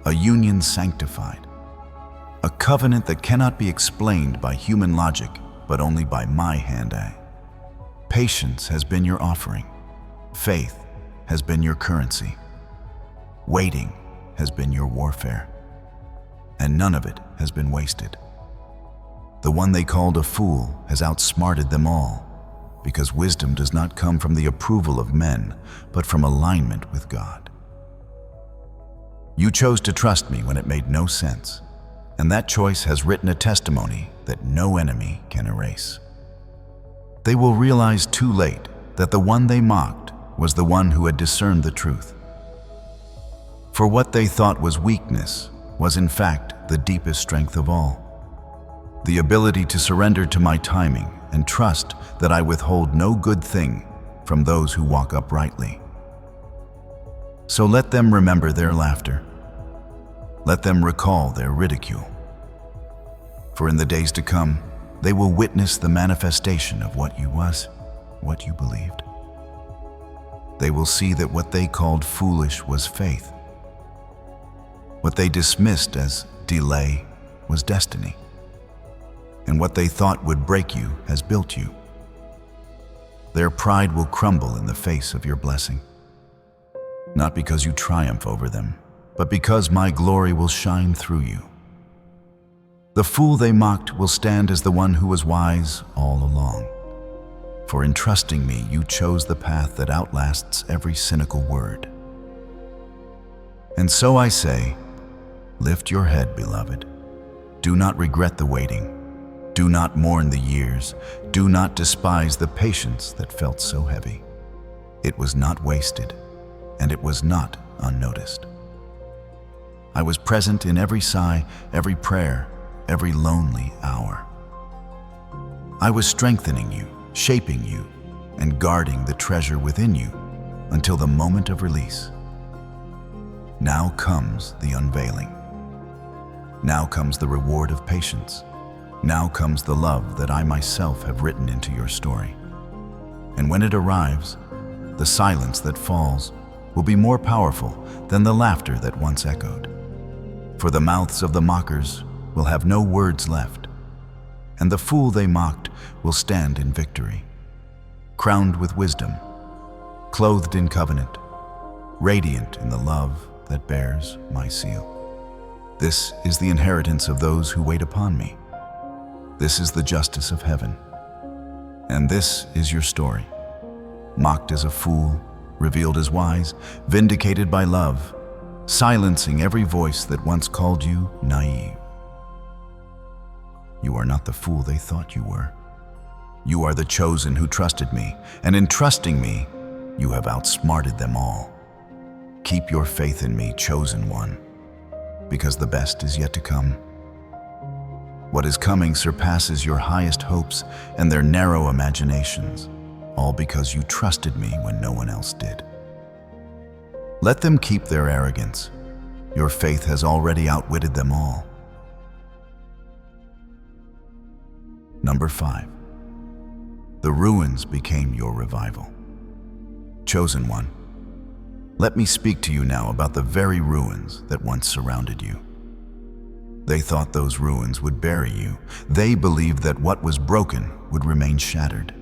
a union sanctified, a covenant that cannot be explained by human logic, but only by my hand-eye. Patience has been your offering. Faith has been your currency. Waiting has been your warfare. And none of it has been wasted. The one they called a fool has outsmarted them all, because wisdom does not come from the approval of men, but from alignment with God. You chose to trust me when it made no sense, and that choice has written a testimony that no enemy can erase. They will realize too late that the one they mocked was the one who had discerned the truth. For what they thought was weakness was in fact the deepest strength of all. The ability to surrender to my timing and trust that I withhold no good thing from those who walk uprightly. So let them remember their laughter. Let them recall their ridicule. For in the days to come, they will witness the manifestation of what you was, what you believed. They will see that what they called foolish was faith. What they dismissed as delay was destiny. And what they thought would break you has built you. Their pride will crumble in the face of your blessing. Not because you triumph over them, but because my glory will shine through you. The fool they mocked will stand as the one who was wise all along. For in trusting me, you chose the path that outlasts every cynical word. And so I say, lift your head, beloved. Do not regret the waiting. Do not mourn the years. Do not despise the patience that felt so heavy. It was not wasted, and it was not unnoticed. I was present in every sigh, every prayer, every lonely hour. I was strengthening you, shaping you, and guarding the treasure within you until the moment of release. Now comes the unveiling. Now comes the reward of patience. Now comes the love that I myself have written into your story. And when it arrives, the silence that falls will be more powerful than the laughter that once echoed. For the mouths of the mockers will have no words left, and the fool they mocked will stand in victory, crowned with wisdom, clothed in covenant, radiant in the love that bears my seal. This is the inheritance of those who wait upon me. This is the justice of heaven. And this is your story, mocked as a fool, revealed as wise, vindicated by love, silencing every voice that once called you naive. You are not the fool they thought you were. You are the chosen who trusted me, and in trusting me, you have outsmarted them all. Keep your faith in me, chosen one, because the best is yet to come. What is coming surpasses your highest hopes and their narrow imaginations, all because you trusted me when no one else did. Let them keep their arrogance. Your faith has already outwitted them all. Number 5. the ruins became your revival. Chosen one, let me speak to you now about the very ruins that once surrounded you. They thought those ruins would bury you. They believed that what was broken would remain shattered,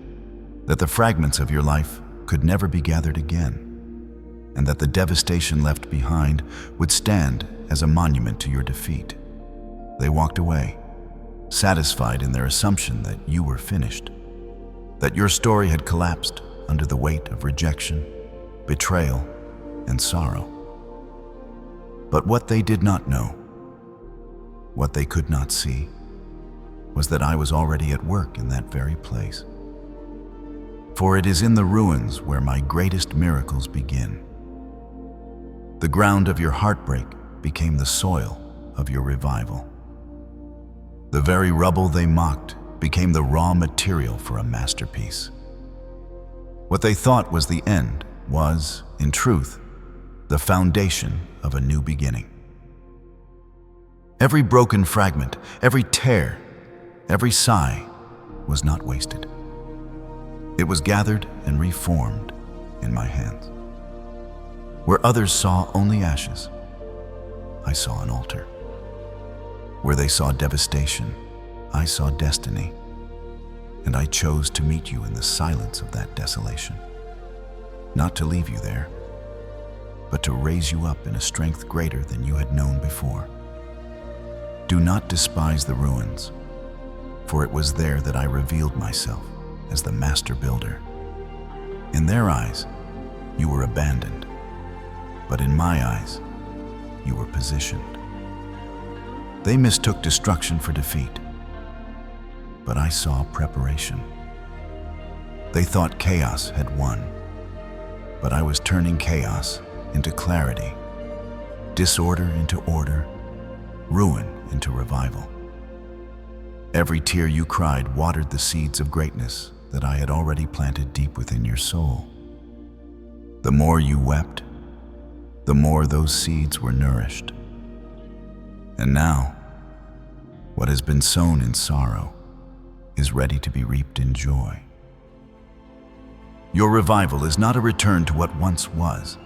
that the fragments of your life could never be gathered again, and that the devastation left behind would stand as a monument to your defeat. They walked away, satisfied in their assumption that you were finished, that your story had collapsed under the weight of rejection, betrayal, and sorrow. But what they did not know, what they could not see, was that I was already at work in that very place. For it is in the ruins where my greatest miracles begin. The ground of your heartbreak became the soil of your revival. The very rubble they mocked became the raw material for a masterpiece. What they thought was the end was, in truth, the foundation of a new beginning. Every broken fragment, every tear, every sigh was not wasted. It was gathered and reformed in my hands. Where others saw only ashes, I saw an altar. Where they saw devastation, I saw destiny, and I chose to meet you in the silence of that desolation. Not to leave you there, but to raise you up in a strength greater than you had known before. Do not despise the ruins, for it was there that I revealed myself as the master builder. In their eyes, you were abandoned, but in my eyes, you were positioned. They mistook destruction for defeat, but I saw preparation. They thought chaos had won, but I was turning chaos into clarity, disorder into order, ruin into revival. Every tear you cried watered the seeds of greatness that I had already planted deep within your soul. The more you wept, the more those seeds were nourished. And now, what has been sown in sorrow is ready to be reaped in joy. Your revival is not a return to what once was.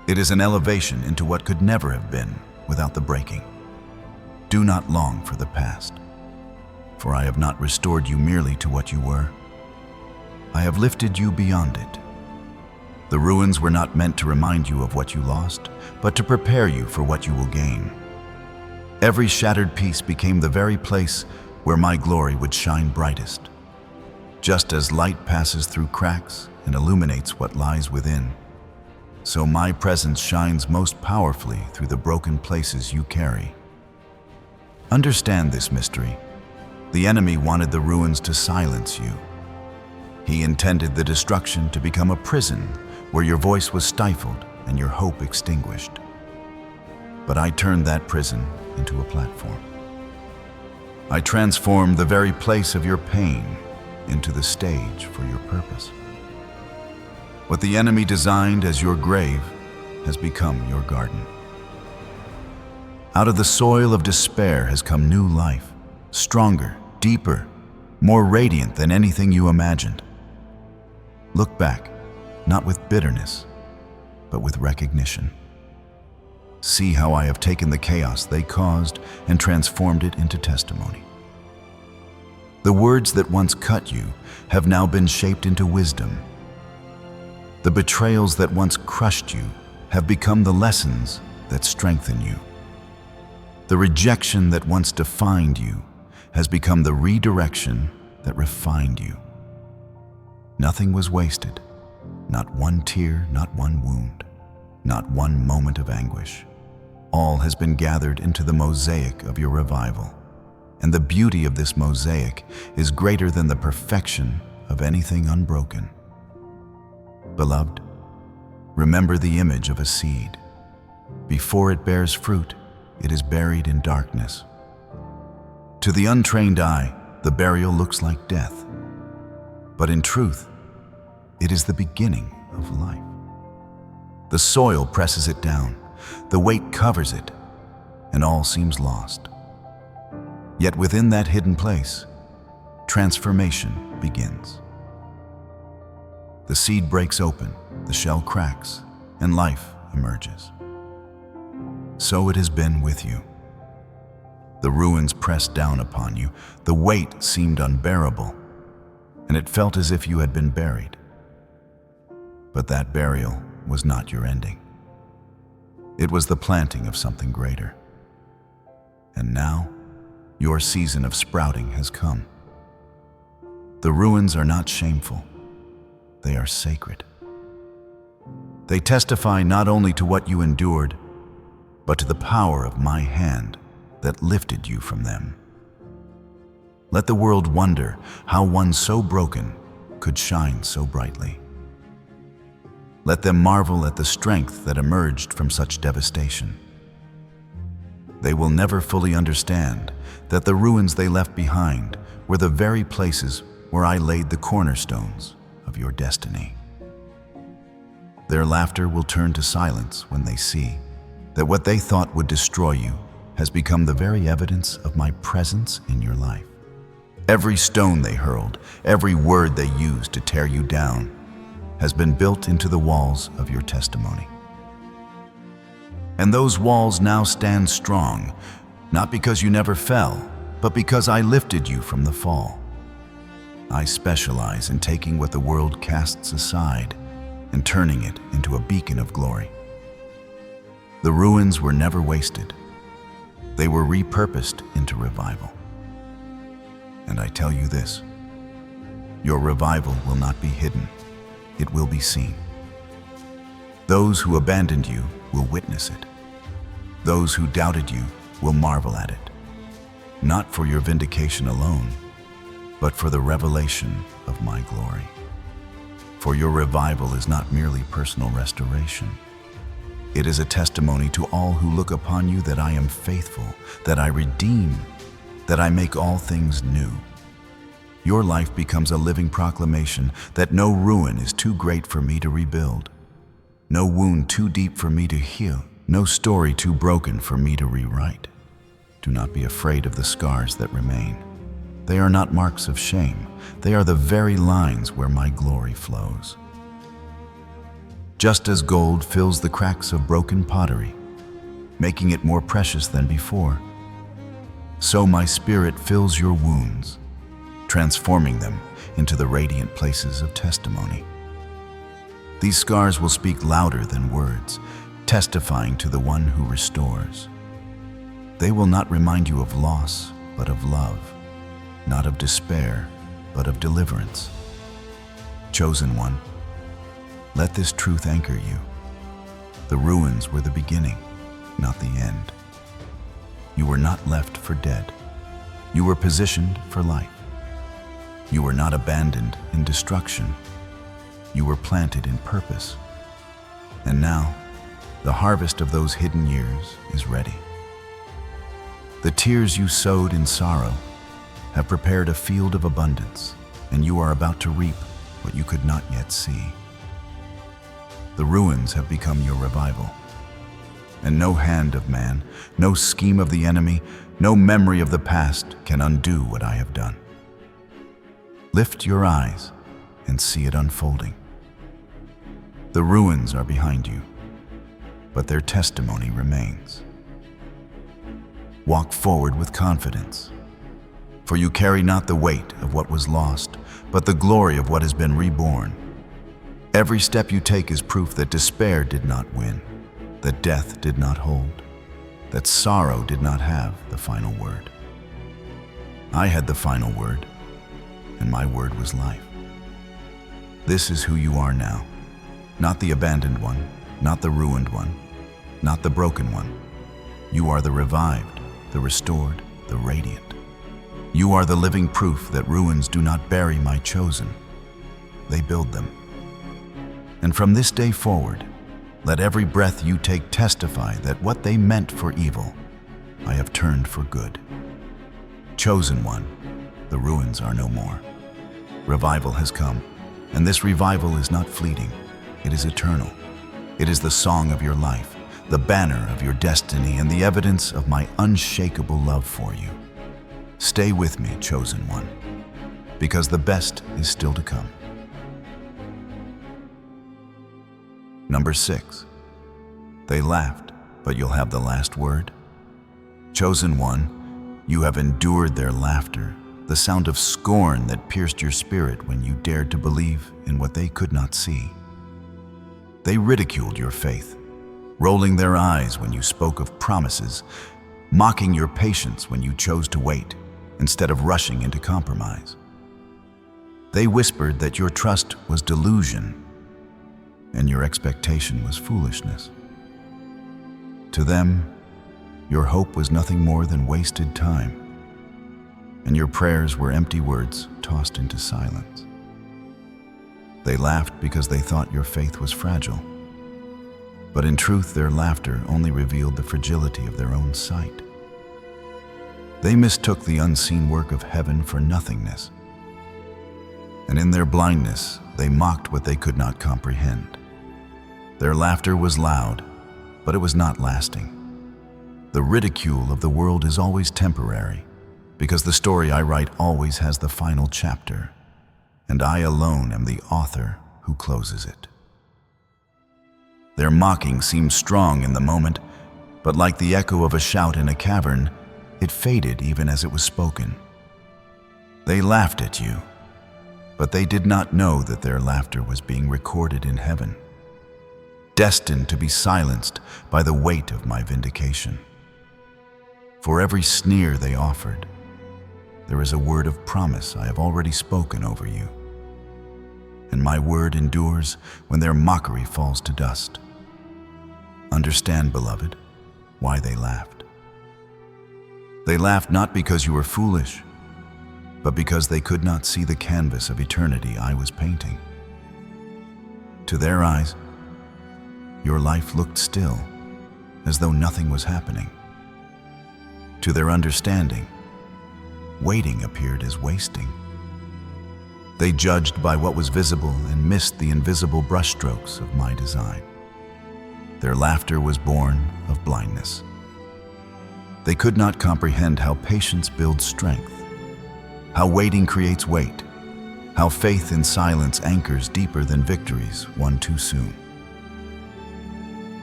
It is an elevation into what could never have been without the breaking. Do not long for the past, for I have not restored you merely to what you were. I have lifted you beyond it. The ruins were not meant to remind you of what you lost, but to prepare you for what you will gain. Every shattered piece became the very place where my glory would shine brightest. Just as light passes through cracks and illuminates what lies within, so my presence shines most powerfully through the broken places you carry. Understand this mystery. The enemy wanted the ruins to silence you. He intended the destruction to become a prison where your voice was stifled and your hope extinguished. But I turned that prison into a platform. I transformed the very place of your pain into the stage for your purpose. What the enemy designed as your grave has become your garden. Out of the soil of despair has come new life, stronger, deeper, more radiant than anything you imagined. Look back, not with bitterness, but with recognition. See how I have taken the chaos they caused and transformed it into testimony. The words that once cut you have now been shaped into wisdom. The betrayals that once crushed you have become the lessons that strengthen you. The rejection that once defined you has become the redirection that refined you. Nothing was wasted, not one tear, not one wound, not one moment of anguish. All has been gathered into the mosaic of your revival, and the beauty of this mosaic is greater than the perfection of anything unbroken. Beloved, remember the image of a seed. Before it bears fruit, it is buried in darkness. To the untrained eye, the burial looks like death, but in truth, it is the beginning of life. The soil presses it down, the weight covers it, and all seems lost. Yet within that hidden place, transformation begins. The seed breaks open, the shell cracks, and life emerges. So it has been with you. The ruins pressed down upon you, the weight seemed unbearable, and it felt as if you had been buried. But that burial was not your ending. It was the planting of something greater. And now, your season of sprouting has come. The ruins are not shameful, they are sacred. They testify not only to what you endured, but to the power of my hand that lifted you from them. Let the world wonder how one so broken could shine so brightly. Let them marvel at the strength that emerged from such devastation. They will never fully understand that the ruins they left behind were the very places where I laid the cornerstones of your destiny. Their laughter will turn to silence when they see that what they thought would destroy you has become the very evidence of my presence in your life. Every stone they hurled, every word they used to tear you down, has been built into the walls of your testimony. And those walls now stand strong, not because you never fell, but because I lifted you from the fall. I specialize in taking what the world casts aside and turning it into a beacon of glory. The ruins were never wasted. They were repurposed into revival. And I tell you this, your revival will not be hidden. It will be seen. Those who abandoned you will witness it. Those who doubted you will marvel at it, not for your vindication alone, but for the revelation of my glory. For your revival is not merely personal restoration. It is a testimony to all who look upon you that I am faithful, that I redeem, that I make all things new. Your life becomes a living proclamation that no ruin is too great for me to rebuild, no wound too deep for me to heal, no story too broken for me to rewrite. Do not be afraid of the scars that remain. They are not marks of shame. They are the very lines where my glory flows. Just as gold fills the cracks of broken pottery, making it more precious than before, so my spirit fills your wounds, transforming them into the radiant places of testimony. These scars will speak louder than words, testifying to the one who restores. They will not remind you of loss, but of love, not of despair, but of deliverance. Chosen one, let this truth anchor you. The ruins were the beginning, not the end. You were not left for dead. You were positioned for life. You were not abandoned in destruction. You were planted in purpose. And now, the harvest of those hidden years is ready. The tears you sowed in sorrow have prepared a field of abundance, and you are about to reap what you could not yet see. The ruins have become your revival, and no hand of man, no scheme of the enemy, no memory of the past can undo what I have done. Lift your eyes and see it unfolding. The ruins are behind you, but their testimony remains. Walk forward with confidence, for you carry not the weight of what was lost, but the glory of what has been reborn. Every step you take is proof that despair did not win, that death did not hold, that sorrow did not have the final word. I had the final word, and my word was life. This is who you are now, not the abandoned one, not the ruined one, not the broken one. You are the revived, the restored, the radiant. You are the living proof that ruins do not bury my chosen. They build them. And from this day forward, let every breath you take testify that what they meant for evil, I have turned for good. Chosen one, the ruins are no more. Revival has come, and this revival is not fleeting. It is eternal. It is the song of your life, the banner of your destiny, and the evidence of my unshakable love for you. Stay with me, chosen one, because the best is still to come. Number 6. They laughed, but you'll have the last word. Chosen one, you have endured their laughter, the sound of scorn that pierced your spirit when you dared to believe in what they could not see. They ridiculed your faith, rolling their eyes when you spoke of promises, mocking your patience when you chose to wait instead of rushing into compromise. They whispered that your trust was delusion and your expectation was foolishness. To them, your hope was nothing more than wasted time, and your prayers were empty words tossed into silence. They laughed because they thought your faith was fragile, but in truth, their laughter only revealed the fragility of their own sight. They mistook the unseen work of heaven for nothingness, and in their blindness, they mocked what they could not comprehend. Their laughter was loud, but it was not lasting. The ridicule of the world is always temporary, because the story I write always has the final chapter, and I alone am the author who closes it. Their mocking seemed strong in the moment, but like the echo of a shout in a cavern, it faded even as it was spoken. They laughed at you, but they did not know that their laughter was being recorded in heaven, destined to be silenced by the weight of my vindication. For every sneer they offered, there is a word of promise I have already spoken over you. And my word endures when their mockery falls to dust. Understand, beloved, why they laughed. They laughed not because you were foolish, but because they could not see the canvas of eternity I was painting. To their eyes, your life looked still, as though nothing was happening. To their understanding, waiting appeared as wasting. They judged by what was visible and missed the invisible brushstrokes of my design. Their laughter was born of blindness. They could not comprehend how patience builds strength, how waiting creates weight, how faith in silence anchors deeper than victories won too soon.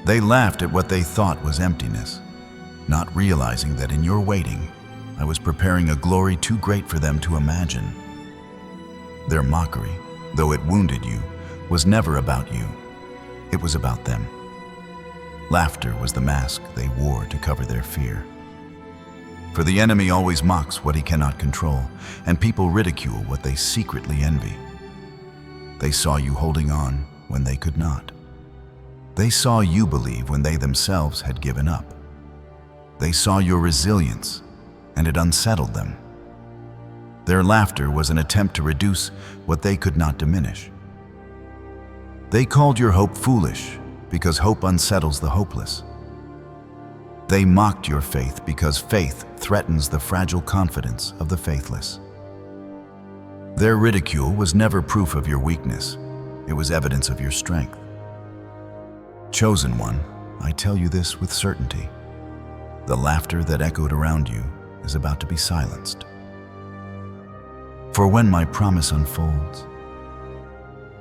They laughed at what they thought was emptiness, not realizing that in your waiting, I was preparing a glory too great for them to imagine. Their mockery, though it wounded you, was never about you. It was about them. Laughter was the mask they wore to cover their fear. For the enemy always mocks what he cannot control, and people ridicule what they secretly envy. They saw you holding on when they could not. They saw you believe when they themselves had given up. They saw your resilience, and it unsettled them. Their laughter was an attempt to reduce what they could not diminish. They called your hope foolish because hope unsettles the hopeless. They mocked your faith because faith threatens the fragile confidence of the faithless. Their ridicule was never proof of your weakness. It was evidence of your strength. Chosen one, I tell you this with certainty. The laughter that echoed around you is about to be silenced. For when my promise unfolds,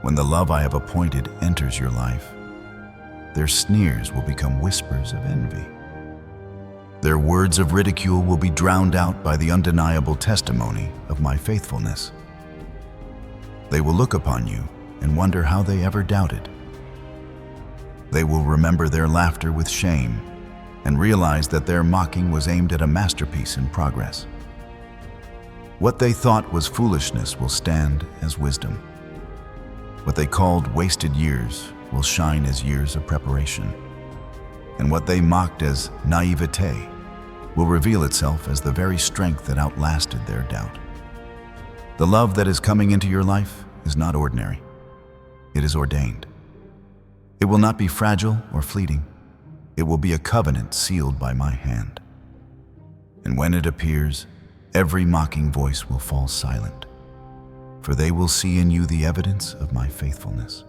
when the love I have appointed enters your life, their sneers will become whispers of envy. Their words of ridicule will be drowned out by the undeniable testimony of my faithfulness. They will look upon you and wonder how they ever doubted. They will remember their laughter with shame and realize that their mocking was aimed at a masterpiece in progress. What they thought was foolishness will stand as wisdom. What they called wasted years will shine as years of preparation. And what they mocked as naivete will reveal itself as the very strength that outlasted their doubt. The love that is coming into your life is not ordinary. It is ordained. It will not be fragile or fleeting. It will be a covenant sealed by my hand. And when it appears, every mocking voice will fall silent, for they will see in you the evidence of my faithfulness.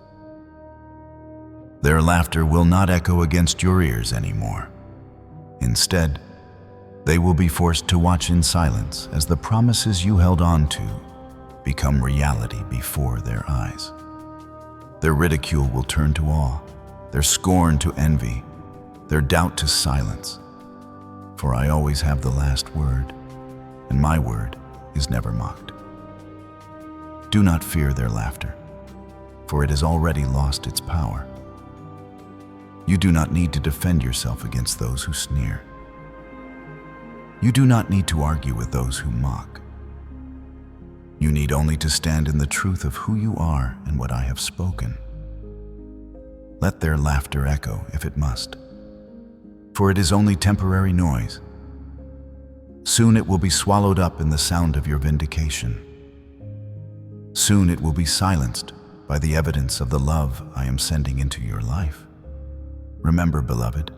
Their laughter will not echo against your ears anymore. Instead, they will be forced to watch in silence as the promises you held on to become reality before their eyes. Their ridicule will turn to awe, their scorn to envy, their doubt to silence. For I always have the last word, and my word is never mocked. Do not fear their laughter, for it has already lost its power. You do not need to defend yourself against those who sneer. You do not need to argue with those who mock. You need only to stand in the truth of who you are and what I have spoken. Let their laughter echo if it must, for it is only temporary noise. Soon it will be swallowed up in the sound of your vindication. Soon it will be silenced by the evidence of the love I am sending into your life. Remember, beloved,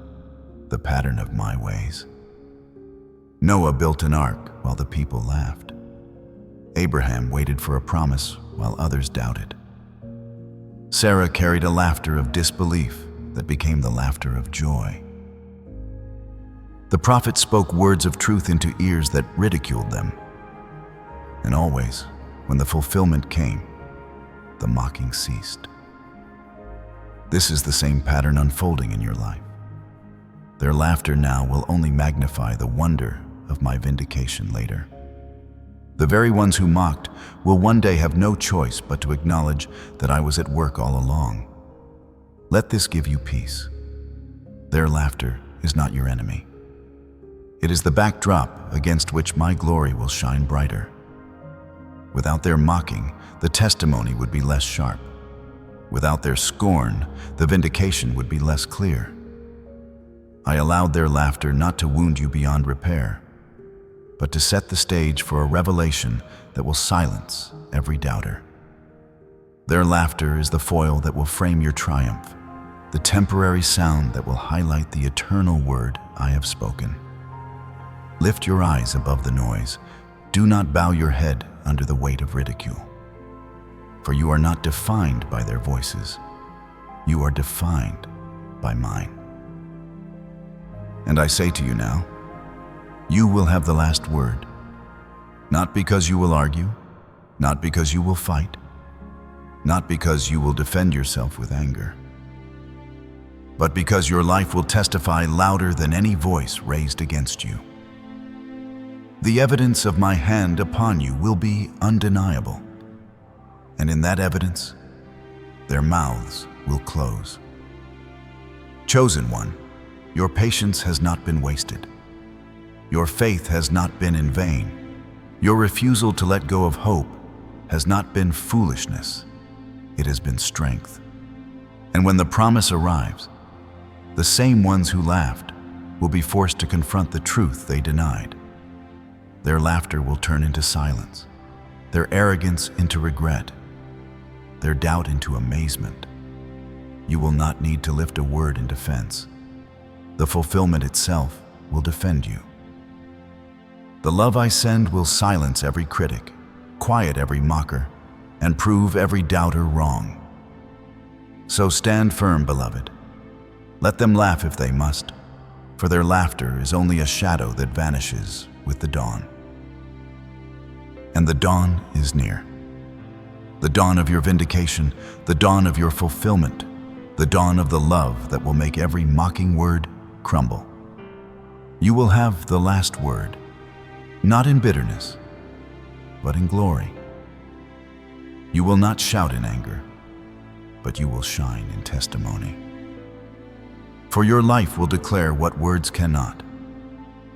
the pattern of my ways. Noah built an ark while the people laughed. Abraham waited for a promise while others doubted. Sarah carried a laughter of disbelief that became the laughter of joy. The prophet spoke words of truth into ears that ridiculed them. And always, when the fulfillment came, the mocking ceased. This is the same pattern unfolding in your life. Their laughter now will only magnify the wonder of my vindication later. The very ones who mocked will one day have no choice but to acknowledge that I was at work all along. Let this give you peace. Their laughter is not your enemy. It is the backdrop against which my glory will shine brighter. Without their mocking, the testimony would be less sharp. Without their scorn, the vindication would be less clear. I allowed their laughter not to wound you beyond repair, but to set the stage for a revelation that will silence every doubter. Their laughter is the foil that will frame your triumph, the temporary sound that will highlight the eternal word I have spoken. Lift your eyes above the noise. Do not bow your head under the weight of ridicule. For you are not defined by their voices. You are defined by mine. And I say to you now, you will have the last word, not because you will argue, not because you will fight, not because you will defend yourself with anger, but because your life will testify louder than any voice raised against you. The evidence of my hand upon you will be undeniable, and in that evidence, their mouths will close. Chosen one, your patience has not been wasted. Your faith has not been in vain. Your refusal to let go of hope has not been foolishness. It has been strength. And when the promise arrives, the same ones who laughed will be forced to confront the truth they denied. Their laughter will turn into silence, their arrogance into regret, their doubt into amazement. You will not need to lift a word in defense. The fulfillment itself will defend you. The love I send will silence every critic, quiet every mocker, and prove every doubter wrong. So stand firm, beloved. Let them laugh if they must, for their laughter is only a shadow that vanishes with the dawn. And the dawn is near. The dawn of your vindication, the dawn of your fulfillment, the dawn of the love that will make every mocking word crumble. You will have the last word, not in bitterness, but in glory. You will not shout in anger, but you will shine in testimony. For your life will declare what words cannot,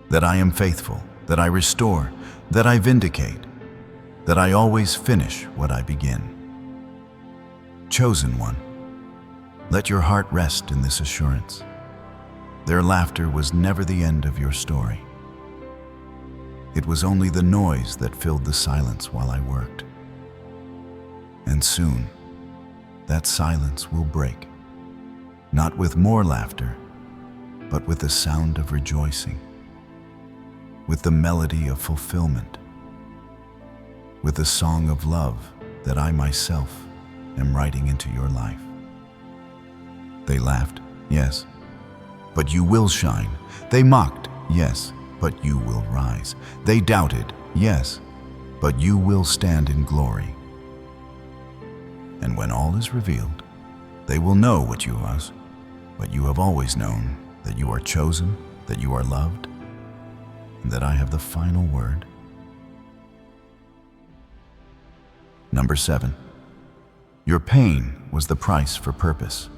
that I am faithful, that I restore, that I vindicate, that I always finish what I begin. Chosen one, let your heart rest in this assurance. Their laughter was never the end of your story. It was only the noise that filled the silence while I worked. And soon, that silence will break, not with more laughter, but with the sound of rejoicing, with the melody of fulfillment, with the song of love that I myself am writing into your life. They laughed, yes, but you will shine. They mocked, yes, but you will rise. They doubted, yes, but you will stand in glory. And when all is revealed, they will know what you was, but you have always known that you are chosen, that you are loved, and that I have the final word. Number 7. Your pain was the price for purpose.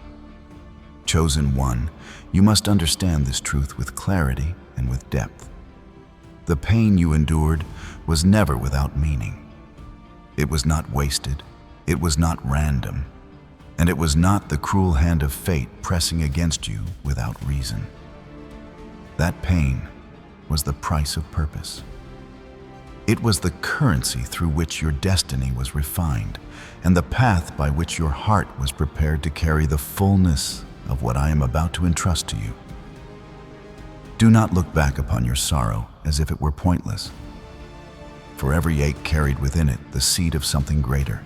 Chosen one, you must understand this truth with clarity and with depth. The pain you endured was never without meaning. It was not wasted, it was not random, and it was not the cruel hand of fate pressing against you without reason. That pain was the price of purpose. It was the currency through which your destiny was refined, and the path by which your heart was prepared to carry the fullness of what I am about to entrust to you. Do not look back upon your sorrow as if it were pointless, for every ache carried within it the seed of something greater.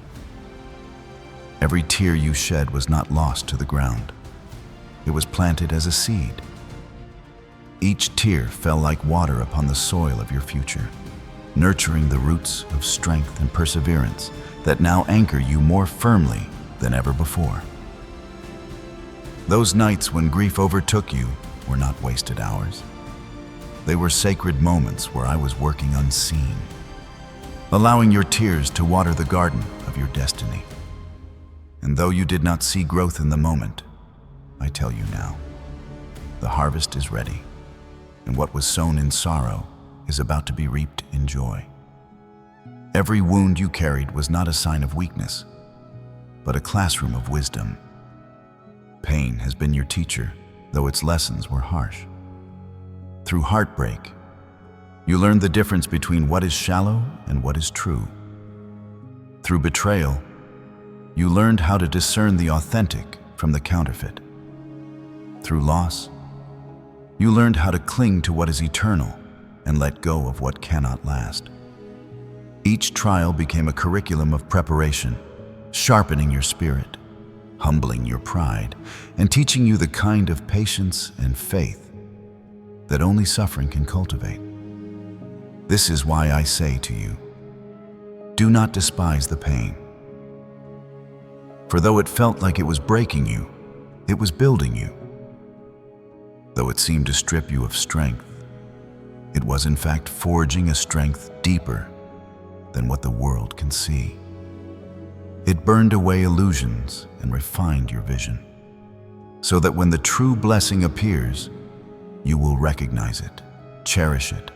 Every tear you shed was not lost to the ground. It was planted as a seed. Each tear fell like water upon the soil of your future, nurturing the roots of strength and perseverance that now anchor you more firmly than ever before. Those nights when grief overtook you were not wasted hours. They were sacred moments where I was working unseen, allowing your tears to water the garden of your destiny. And though you did not see growth in the moment, I tell you now, the harvest is ready, and what was sown in sorrow is about to be reaped in joy. Every wound you carried was not a sign of weakness, but a classroom of wisdom. Pain has been your teacher, though its lessons were harsh. Through heartbreak, you learned the difference between what is shallow and what is true. Through betrayal, you learned how to discern the authentic from the counterfeit. Through loss, you learned how to cling to what is eternal and let go of what cannot last. Each trial became a curriculum of preparation, sharpening your spirit, humbling your pride, and teaching you the kind of patience and faith that only suffering can cultivate. This is why I say to you, do not despise the pain. For though it felt like it was breaking you, it was building you. Though it seemed to strip you of strength, it was in fact forging a strength deeper than what the world can see. It burned away illusions and refined your vision, so that when the true blessing appears, you will recognize it, cherish it,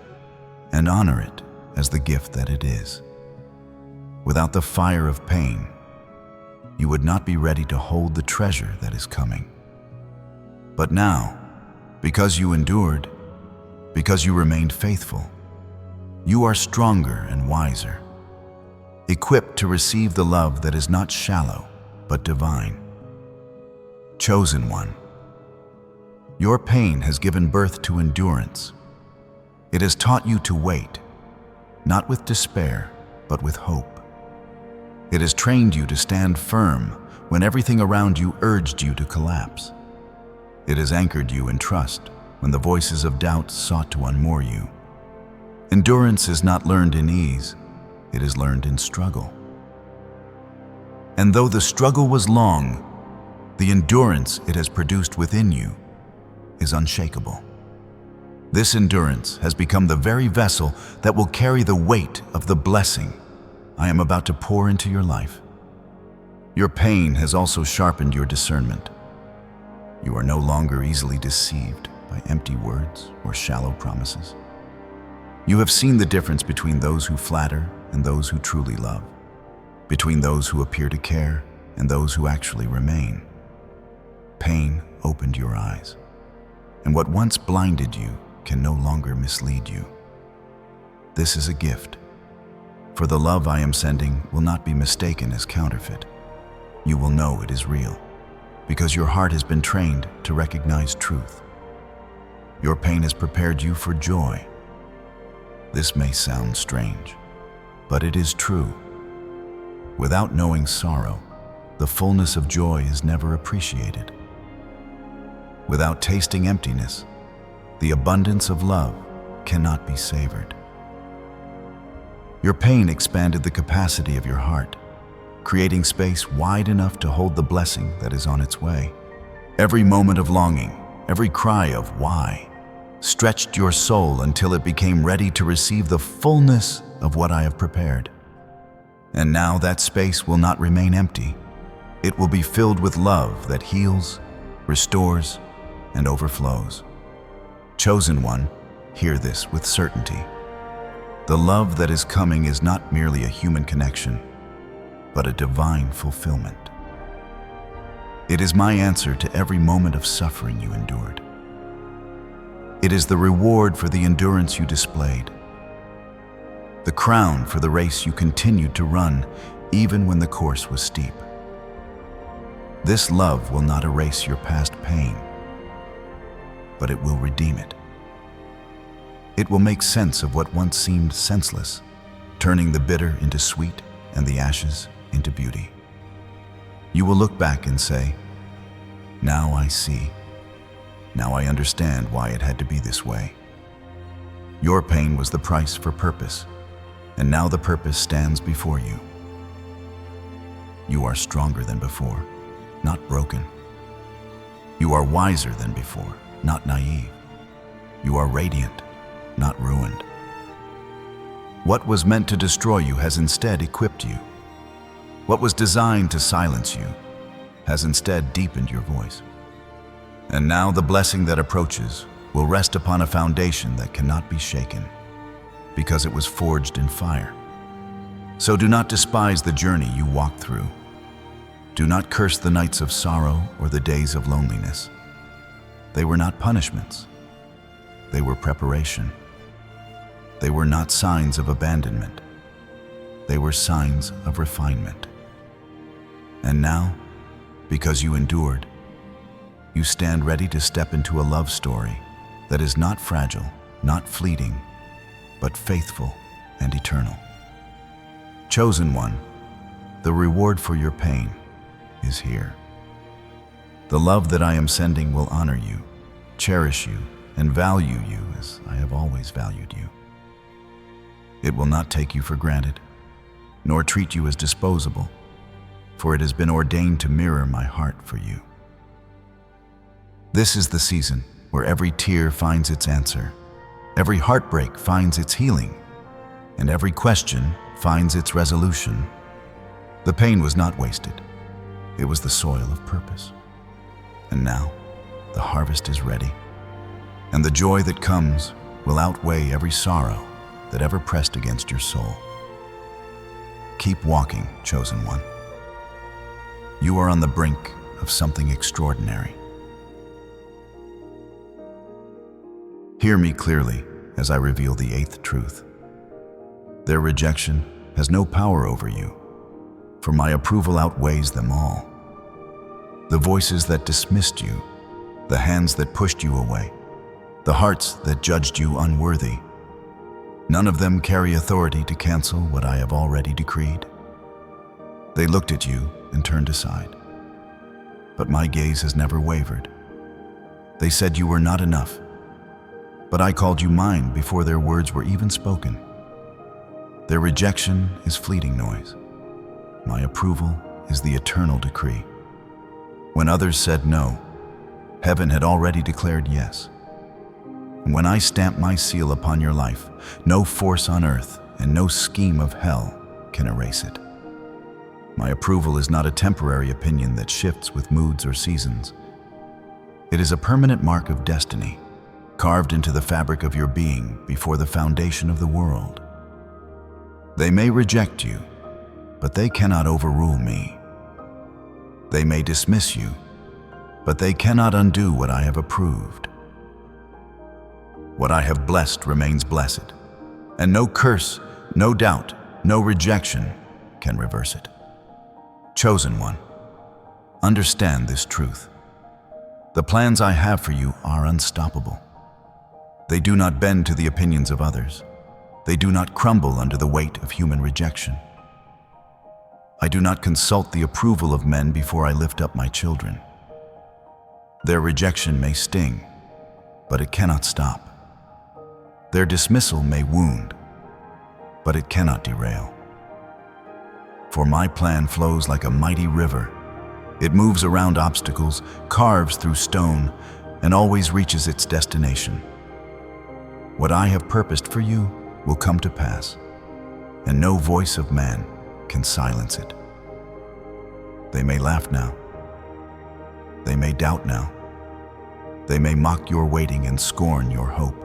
and honor it as the gift that it is. Without the fire of pain, you would not be ready to hold the treasure that is coming. But now, because you endured, because you remained faithful, you are stronger and wiser, equipped to receive the love that is not shallow, but divine. Chosen one, your pain has given birth to endurance. It has taught you to wait, not with despair, but with hope. It has trained you to stand firm when everything around you urged you to collapse. It has anchored you in trust when the voices of doubt sought to unmoor you. Endurance is not learned in ease, it is learned in struggle. And though the struggle was long, the endurance it has produced within you is unshakable. This endurance has become the very vessel that will carry the weight of the blessing I am about to pour into your life. Your pain has also sharpened your discernment. You are no longer easily deceived by empty words or shallow promises. You have seen the difference between those who flatter and those who truly love, between those who appear to care and those who actually remain. Pain opened your eyes, and what once blinded you can no longer mislead you. This is a gift, for the love I am sending will not be mistaken as counterfeit. You will know it is real, because your heart has been trained to recognize truth. Your pain has prepared you for joy. This may sound strange, but it is true. Without knowing sorrow, the fullness of joy is never appreciated. Without tasting emptiness, the abundance of love cannot be savored. Your pain expanded the capacity of your heart, creating space wide enough to hold the blessing that is on its way. Every moment of longing, every cry of why, stretched your soul until it became ready to receive the fullness of what I have prepared. And now that space will not remain empty. It will be filled with love that heals, restores, and overflows. Chosen one, hear this with certainty. The love that is coming is not merely a human connection, but a divine fulfillment. It is my answer to every moment of suffering you endured. It is the reward for the endurance you displayed, the crown for the race you continued to run even when the course was steep. This love will not erase your past pain, but it will redeem it. It will make sense of what once seemed senseless, turning the bitter into sweet and the ashes into beauty. You will look back and say, "Now I see. Now I understand why it had to be this way." Your pain was the price for purpose, and now the purpose stands before you. You are stronger than before, not broken. You are wiser than before, not naive. You are radiant, not ruined. What was meant to destroy you has instead equipped you. What was designed to silence you has instead deepened your voice. And now the blessing that approaches will rest upon a foundation that cannot be shaken, because it was forged in fire. So do not despise the journey you walk through. Do not curse the nights of sorrow or the days of loneliness. They were not punishments. They were preparation. They were not signs of abandonment. They were signs of refinement. And now, because you endured, you stand ready to step into a love story that is not fragile, not fleeting, but faithful and eternal. Chosen one, the reward for your pain is here. The love that I am sending will honor you, cherish you, and value you as I have always valued you. It will not take you for granted, nor treat you as disposable, for it has been ordained to mirror my heart for you. This is the season where every tear finds its answer, every heartbreak finds its healing, and every question finds its resolution. The pain was not wasted. It was the soil of purpose. And now, the harvest is ready, and the joy that comes will outweigh every sorrow that ever pressed against your soul. Keep walking, chosen one. You are on the brink of something extraordinary. Hear me clearly as I reveal the eighth truth. Their rejection has no power over you, for my approval outweighs them all. The voices that dismissed you, the hands that pushed you away, the hearts that judged you unworthy, none of them carry authority to cancel what I have already decreed. They looked at you and turned aside, but my gaze has never wavered. They said you were not enough, but I called you mine before their words were even spoken. Their rejection is fleeting noise. My approval is the eternal decree. When others said no, heaven had already declared yes. When I stamp my seal upon your life, no force on earth and no scheme of hell can erase it. My approval is not a temporary opinion that shifts with moods or seasons. It is a permanent mark of destiny, carved into the fabric of your being before the foundation of the world. They may reject you, but they cannot overrule me. They may dismiss you, but they cannot undo what I have approved. What I have blessed remains blessed, and no curse, no doubt, no rejection can reverse it. Chosen one, understand this truth. The plans I have for you are unstoppable. They do not bend to the opinions of others. They do not crumble under the weight of human rejection. I do not consult the approval of men before I lift up my children. Their rejection may sting, but it cannot stop. Their dismissal may wound, but it cannot derail. For my plan flows like a mighty river, It moves around obstacles, carves through stone, and always reaches its destination. What I have purposed for you will come to pass, and no voice of man can silence it. They may laugh now. They may doubt now. They may mock your waiting and scorn your hope.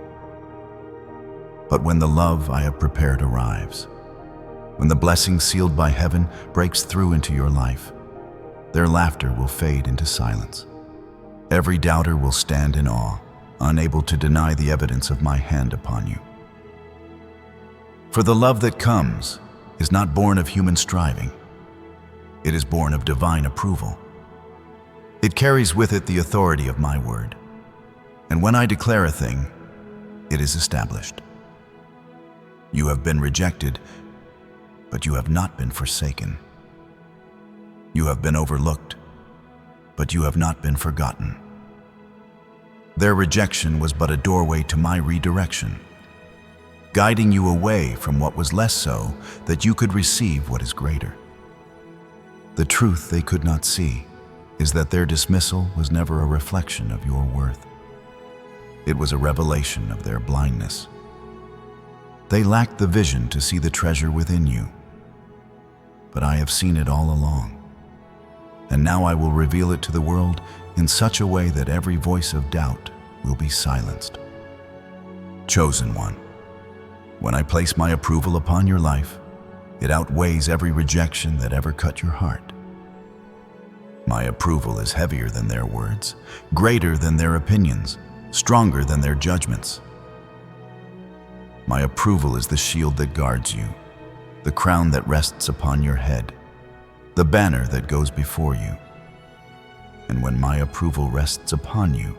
But when the love I have prepared arrives, when the blessing sealed by heaven breaks through into your life, their laughter will fade into silence. Every doubter will stand in awe, unable to deny the evidence of my hand upon you. For the love that comes is not born of human striving. It is born of divine approval. It carries with it the authority of my word. And when I declare a thing, it is established. You have been rejected, but you have not been forsaken. You have been overlooked, but you have not been forgotten. Their rejection was but a doorway to my redirection, guiding you away from what was less so, that you could receive what is greater. The truth they could not see is that their dismissal was never a reflection of your worth. It was a revelation of their blindness. They lacked the vision to see the treasure within you, but I have seen it all along. And now I will reveal it to the world in such a way that every voice of doubt will be silenced. Chosen one, when I place my approval upon your life, it outweighs every rejection that ever cut your heart. My approval is heavier than their words, greater than their opinions, stronger than their judgments. My approval is the shield that guards you, the crown that rests upon your head, the banner that goes before you. And when my approval rests upon you,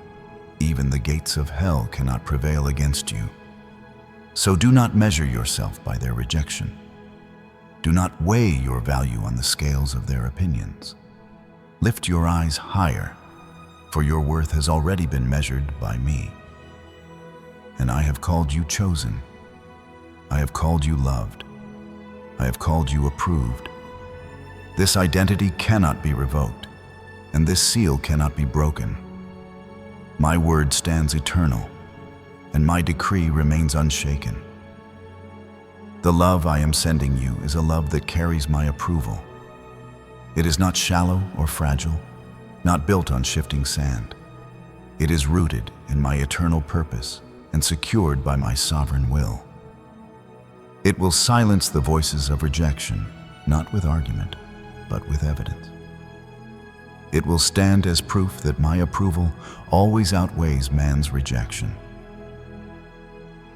even the gates of hell cannot prevail against you. So do not measure yourself by their rejection. Do not weigh your value on the scales of their opinions. Lift your eyes higher, for your worth has already been measured by me. And I have called you chosen. I have called you loved. I have called you approved. This identity cannot be revoked, and this seal cannot be broken. My word stands eternal, and my decree remains unshaken. The love I am sending you is a love that carries my approval. It is not shallow or fragile, not built on shifting sand. It is rooted in my eternal purpose and secured by my sovereign will. It will silence the voices of rejection, not with argument, but with evidence. It will stand as proof that my approval always outweighs man's rejection.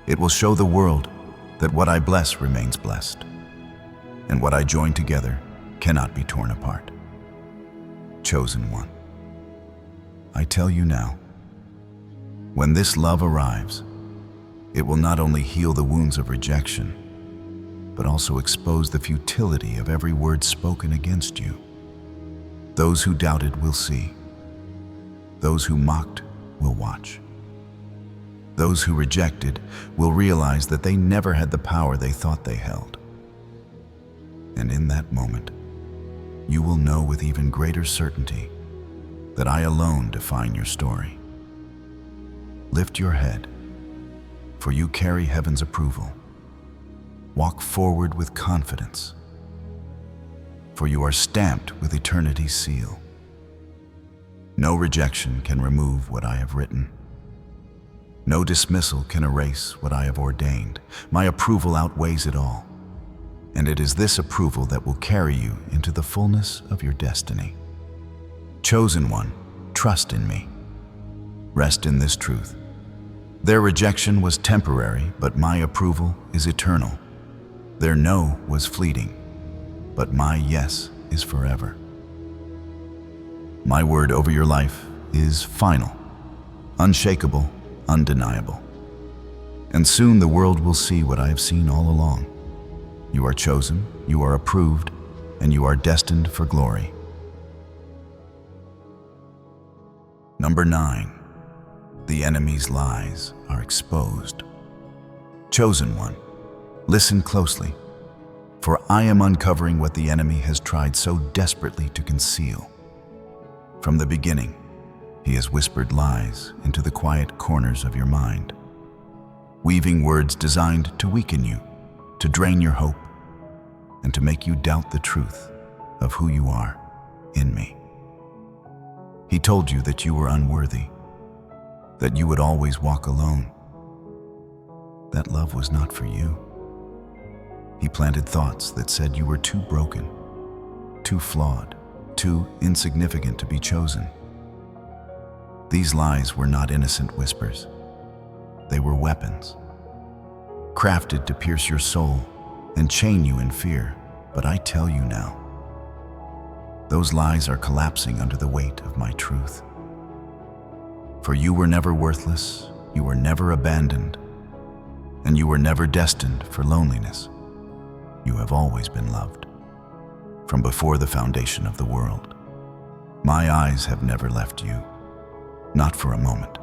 It will show the world that what I bless remains blessed, and what I join together cannot be torn apart. Chosen one, I tell you now, when this love arrives, it will not only heal the wounds of rejection, but also expose the futility of every word spoken against you. Those who doubted will see. Those who mocked will watch. Those who rejected will realize that they never had the power they thought they held. And in that moment, you will know with even greater certainty that I alone define your story. Lift your head, for you carry heaven's approval. Walk forward with confidence, for you are stamped with eternity's seal. No rejection can remove what I have written. No dismissal can erase what I have ordained. My approval outweighs it all, and it is this approval that will carry you into the fullness of your destiny. Chosen one, trust in me. Rest in this truth. Their rejection was temporary, but my approval is eternal. Their no was fleeting, but my yes is forever. My word over your life is final, unshakable, undeniable. And soon the world will see what I have seen all along. You are chosen, you are approved, and you are destined for glory. Number 9, the enemy's lies are exposed. Chosen one, listen closely, for I am uncovering what the enemy has tried so desperately to conceal. From the beginning, he has whispered lies into the quiet corners of your mind, weaving words designed to weaken you, to drain your hope, and to make you doubt the truth of who you are in me. He told you that you were unworthy, that you would always walk alone, that love was not for you. He planted thoughts that said you were too broken, too flawed, too insignificant to be chosen. These lies were not innocent whispers. They were weapons, crafted to pierce your soul and chain you in fear. But I tell you now, those lies are collapsing under the weight of my truth. For you were never worthless, you were never abandoned, and you were never destined for loneliness. You have always been loved. From before the foundation of the world, my eyes have never left you, not for a moment.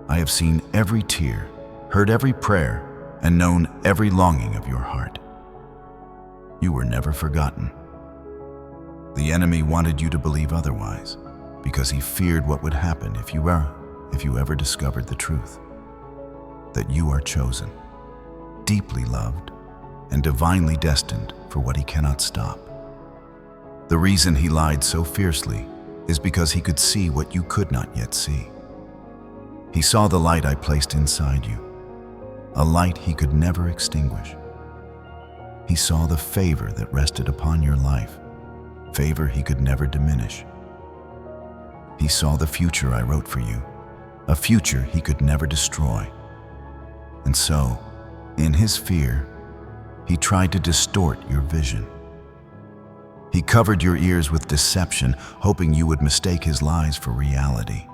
I have seen every tear, heard every prayer, and known every longing of your heart. You were never forgotten. The enemy wanted you to believe otherwise because he feared what would happen if you ever discovered the truth. That you are chosen, deeply loved, and divinely destined for what he cannot stop. The reason he lied so fiercely is because he could see what you could not yet see. He saw the light I placed inside you, a light he could never extinguish. He saw the favor that rested upon your life, favor he could never diminish. He saw the future I wrote for you, a future he could never destroy. And so, in his fear, he tried to distort your vision. He covered your ears with deception, hoping you would mistake his lies for reality.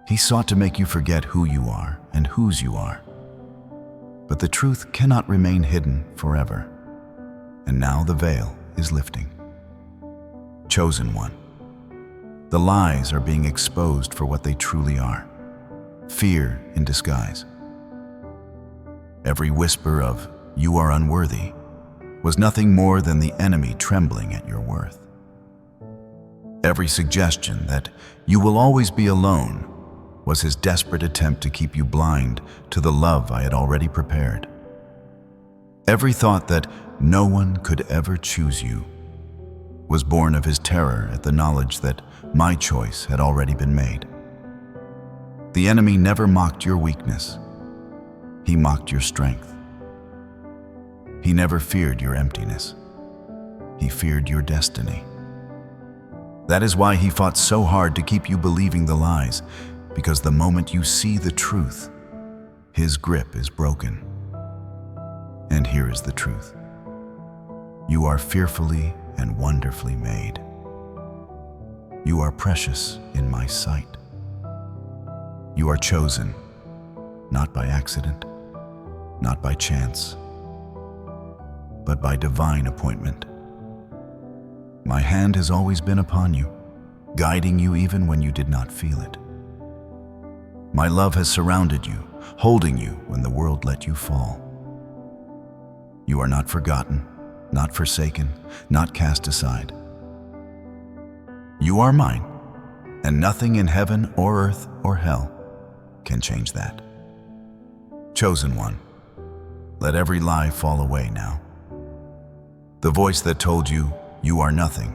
He sought to make you forget who you are and whose you are. But the truth cannot remain hidden forever. And now the veil is lifting. Chosen one, the lies are being exposed for what they truly are: fear in disguise. Every whisper of "you are unworthy" was nothing more than the enemy trembling at your worth. Every suggestion that you will always be alone was his desperate attempt to keep you blind to the love I had already prepared. Every thought that no one could ever choose you was born of his terror at the knowledge that my choice had already been made. The enemy never mocked your weakness. He mocked your strength. He never feared your emptiness. He feared your destiny. That is why he fought so hard to keep you believing the lies, because the moment you see the truth, his grip is broken. And here is the truth. You are fearfully and wonderfully made. You are precious in my sight. You are chosen, not by accident, not by chance, but by divine appointment. My hand has always been upon you, guiding you even when you did not feel it. My love has surrounded you, holding you when the world let you fall. You are not forgotten, not forsaken, not cast aside. You are mine, and nothing in heaven or earth or hell can change that. Chosen one, let every lie fall away now. The voice that told you you are nothing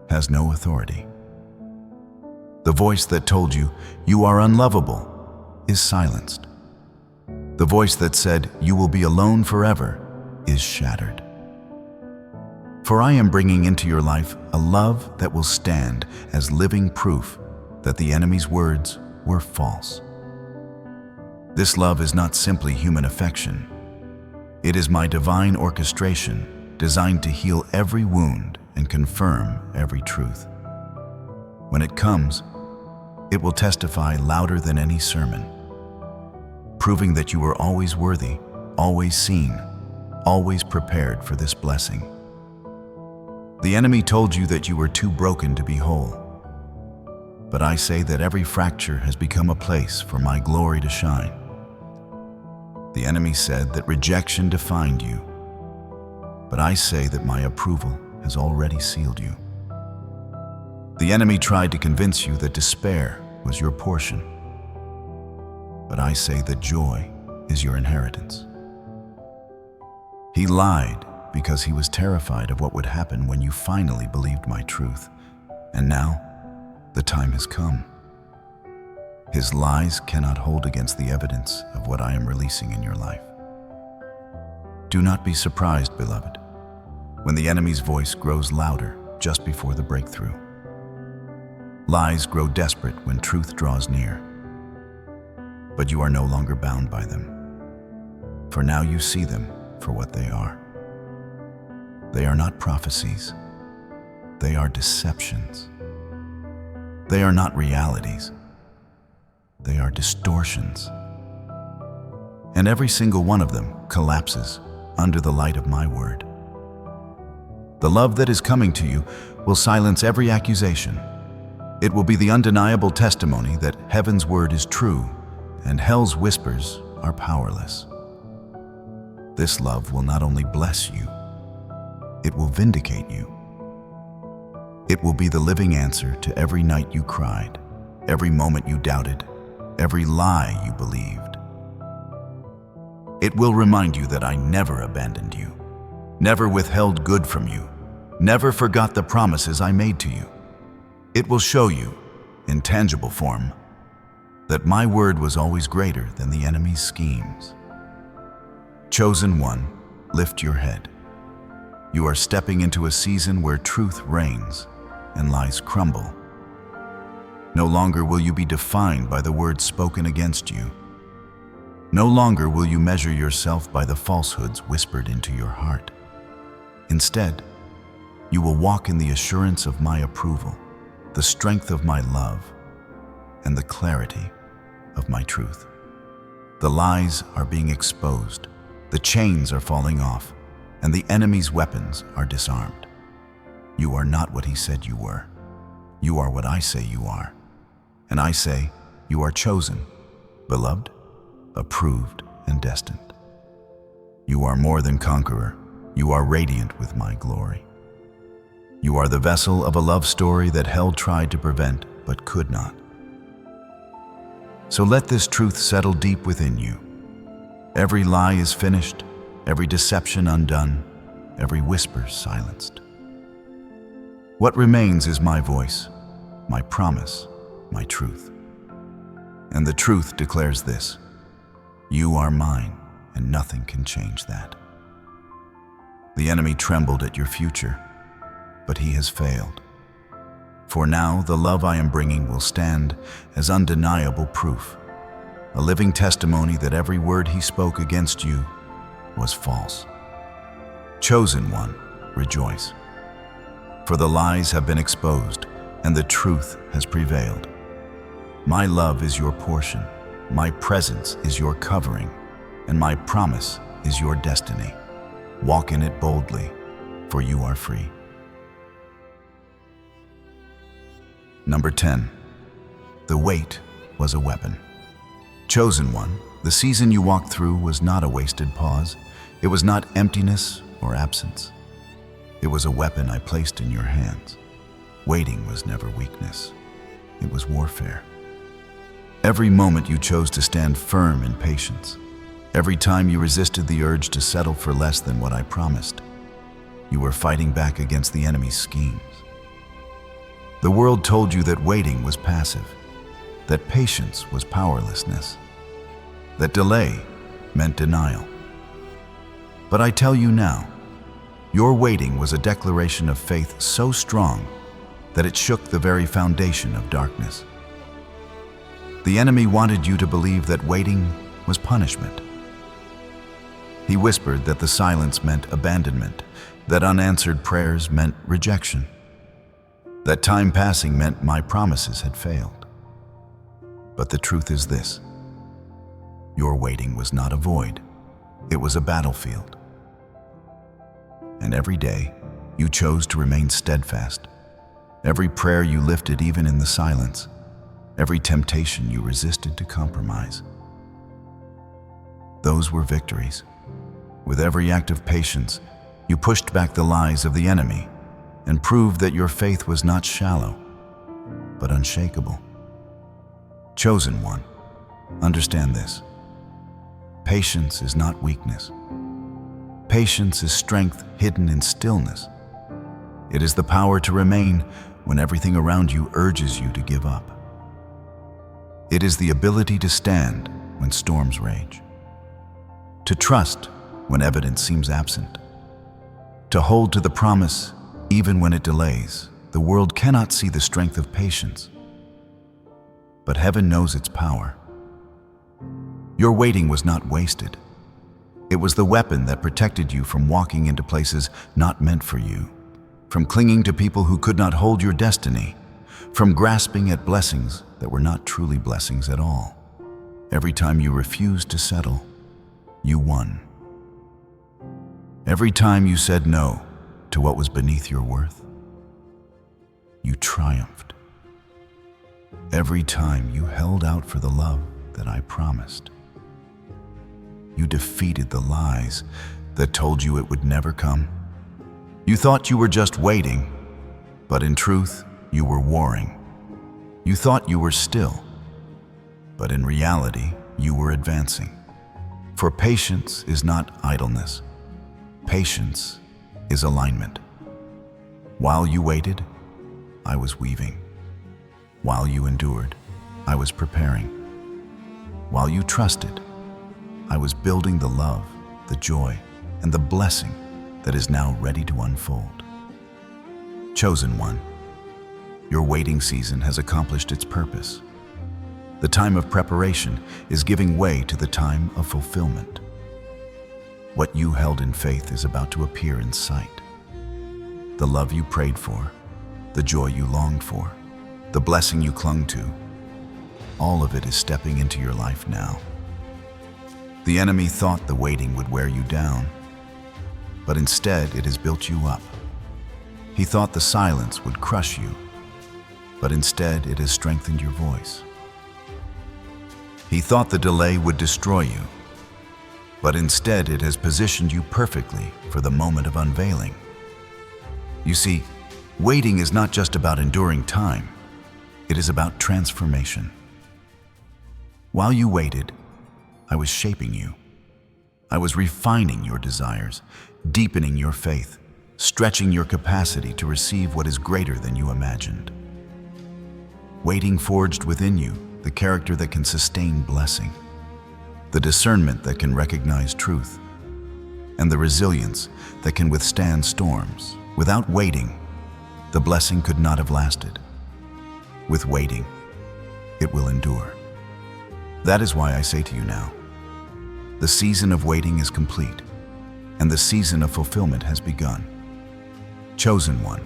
has no authority. The voice that told you you are unlovable is silenced. The voice that said you will be alone forever is shattered. For I am bringing into your life a love that will stand as living proof that the enemy's words were false. This love is not simply human affection. It is my divine orchestration designed to heal every wound and confirm every truth. When it comes, it will testify louder than any sermon, proving that you were always worthy, always seen, always prepared for this blessing. The enemy told you that you were too broken to be whole. But I say that every fracture has become a place for my glory to shine. The enemy said that rejection defined you, but I say that my approval has already sealed you. The enemy tried to convince you that despair was your portion. But I say that joy is your inheritance. He lied because he was terrified of what would happen when you finally believed my truth. And now, the time has come. His lies cannot hold against the evidence of what I am releasing in your life. Do not be surprised, beloved, when the enemy's voice grows louder just before the breakthrough. Lies grow desperate when truth draws near. But you are no longer bound by them, for now you see them for what they are. They are not prophecies. They are deceptions. They are not realities. They are distortions. And every single one of them collapses under the light of my word. The love that is coming to you will silence every accusation. It will be the undeniable testimony that heaven's word is true and hell's whispers are powerless. This love will not only bless you, it will vindicate you. It will be the living answer to every night you cried, every moment you doubted, every lie you believed. It will remind you that I never abandoned you, never withheld good from you, never forgot the promises I made to you. It will show you, in tangible form, that my word was always greater than the enemy's schemes. Chosen one, lift your head. You are stepping into a season where truth reigns and lies crumble. No longer will you be defined by the words spoken against you. No longer will you measure yourself by the falsehoods whispered into your heart. Instead, you will walk in the assurance of my approval, the strength of my love, and the clarity of my truth. The lies are being exposed, the chains are falling off, and the enemy's weapons are disarmed. You are not what he said you were. You are what I say you are. And I say, you are chosen, beloved, approved, and destined. You are more than conqueror. You are radiant with my glory. You are the vessel of a love story that hell tried to prevent but could not. So let this truth settle deep within you. Every lie is finished, every deception undone, every whisper silenced. What remains is my voice, my promise, my truth. And the truth declares this: you are mine, and nothing can change that. The enemy trembled at your future, but he has failed. For now, the love I am bringing will stand as undeniable proof, a living testimony that every word he spoke against you was false. Chosen one, rejoice. For the lies have been exposed, and the truth has prevailed. My love is your portion, my presence is your covering, and my promise is your destiny. Walk in it boldly, for you are free. Number 10. The wait was a weapon. Chosen one, the season you walked through was not a wasted pause. It was not emptiness or absence. It was a weapon I placed in your hands. Waiting was never weakness. It was warfare. Every moment you chose to stand firm in patience, every time you resisted the urge to settle for less than what I promised, you were fighting back against the enemy's schemes. The world told you that waiting was passive, that patience was powerlessness, that delay meant denial. But I tell you now, your waiting was a declaration of faith so strong that it shook the very foundation of darkness. The enemy wanted you to believe that waiting was punishment. He whispered that the silence meant abandonment, that unanswered prayers meant rejection, that time passing meant my promises had failed. But the truth is this: your waiting was not a void, it was a battlefield. And every day, you chose to remain steadfast. Every prayer you lifted even in the silence, every temptation you resisted to compromise. Those were victories. With every act of patience, you pushed back the lies of the enemy and proved that your faith was not shallow, but unshakable. Chosen one, understand this. Patience is not weakness. Patience is strength hidden in stillness. It is the power to remain when everything around you urges you to give up. It is the ability to stand when storms rage, to trust when evidence seems absent, to hold to the promise even when it delays. The world cannot see the strength of patience, but heaven knows its power. Your waiting was not wasted. It was the weapon that protected you from walking into places not meant for you, from clinging to people who could not hold your destiny, from grasping at blessings that were not truly blessings at all. Every time you refused to settle, you won. Every time you said no to what was beneath your worth, you triumphed. Every time you held out for the love that I promised, you defeated the lies that told you it would never come. You thought you were just waiting, but in truth, you were warring. You thought you were still, but in reality, you were advancing. For patience is not idleness. Patience is alignment. While you waited, I was weaving. While you endured, I was preparing. While you trusted, I was building the love, the joy, and the blessing that is now ready to unfold. Chosen one, your waiting season has accomplished its purpose. The time of preparation is giving way to the time of fulfillment. What you held in faith is about to appear in sight. The love you prayed for, the joy you longed for, the blessing you clung to, all of it is stepping into your life now. The enemy thought the waiting would wear you down, but instead it has built you up. He thought the silence would crush you, but instead it has strengthened your voice. He thought the delay would destroy you, but instead it has positioned you perfectly for the moment of unveiling. You see, waiting is not just about enduring time, it is about transformation. While you waited, I was shaping you. I was refining your desires, deepening your faith, stretching your capacity to receive what is greater than you imagined. Waiting forged within you the character that can sustain blessing, the discernment that can recognize truth, and the resilience that can withstand storms. Without waiting, the blessing could not have lasted. With waiting, it will endure. That is why I say to you now, the season of waiting is complete, and the season of fulfillment has begun. Chosen one,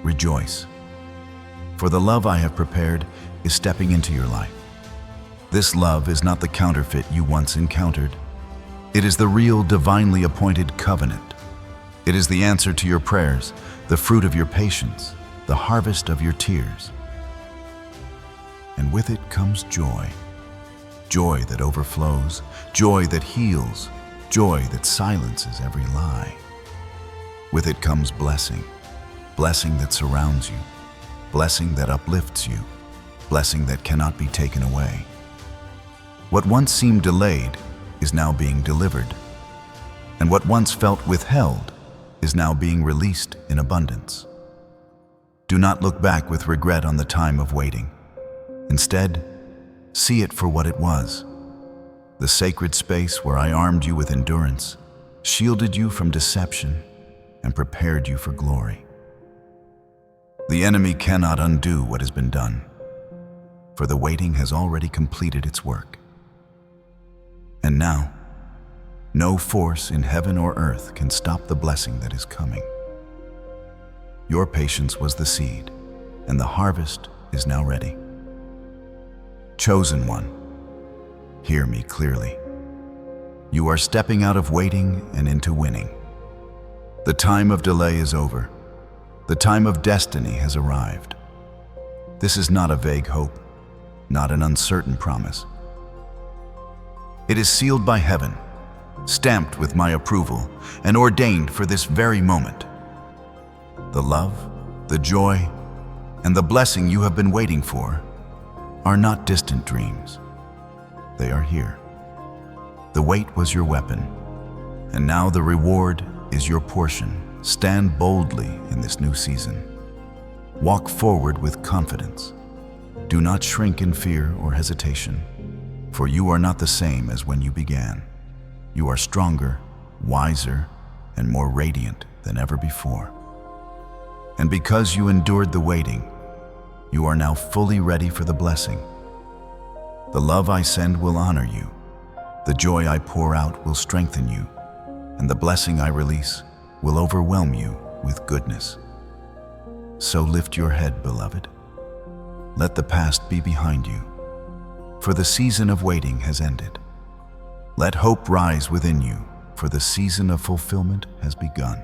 rejoice. For the love I have prepared is stepping into your life. This love is not the counterfeit you once encountered. It is the real, divinely appointed covenant. It is the answer to your prayers, the fruit of your patience, the harvest of your tears. And with it comes joy. Joy that overflows, joy that heals, joy that silences every lie. With it comes blessing, blessing that surrounds you, blessing that uplifts you, blessing that cannot be taken away. What once seemed delayed is now being delivered, and what once felt withheld is now being released in abundance. Do not look back with regret on the time of waiting. Instead, see it for what it was, the sacred space where I armed you with endurance, shielded you from deception, and prepared you for glory. The enemy cannot undo what has been done, for the waiting has already completed its work. And now, no force in heaven or earth can stop the blessing that is coming. Your patience was the seed, and the harvest is now ready. Chosen one, hear me clearly. You are stepping out of waiting and into winning. The time of delay is over. The time of destiny has arrived. This is not a vague hope, not an uncertain promise. It is sealed by heaven, stamped with my approval, and ordained for this very moment. The love, the joy, and the blessing you have been waiting for are not distant dreams. They are here. The wait was your weapon, and now the reward is your portion. Stand boldly in this new season. Walk forward with confidence. Do not shrink in fear or hesitation, for you are not the same as when you began. You are stronger, wiser, and more radiant than ever before. And because you endured the waiting, you are now fully ready for the blessing. The love I send will honor you. The joy I pour out will strengthen you, and the blessing I release will overwhelm you with goodness. So lift your head, beloved. Let the past be behind you, for the season of waiting has ended. Let hope rise within you, for the season of fulfillment has begun.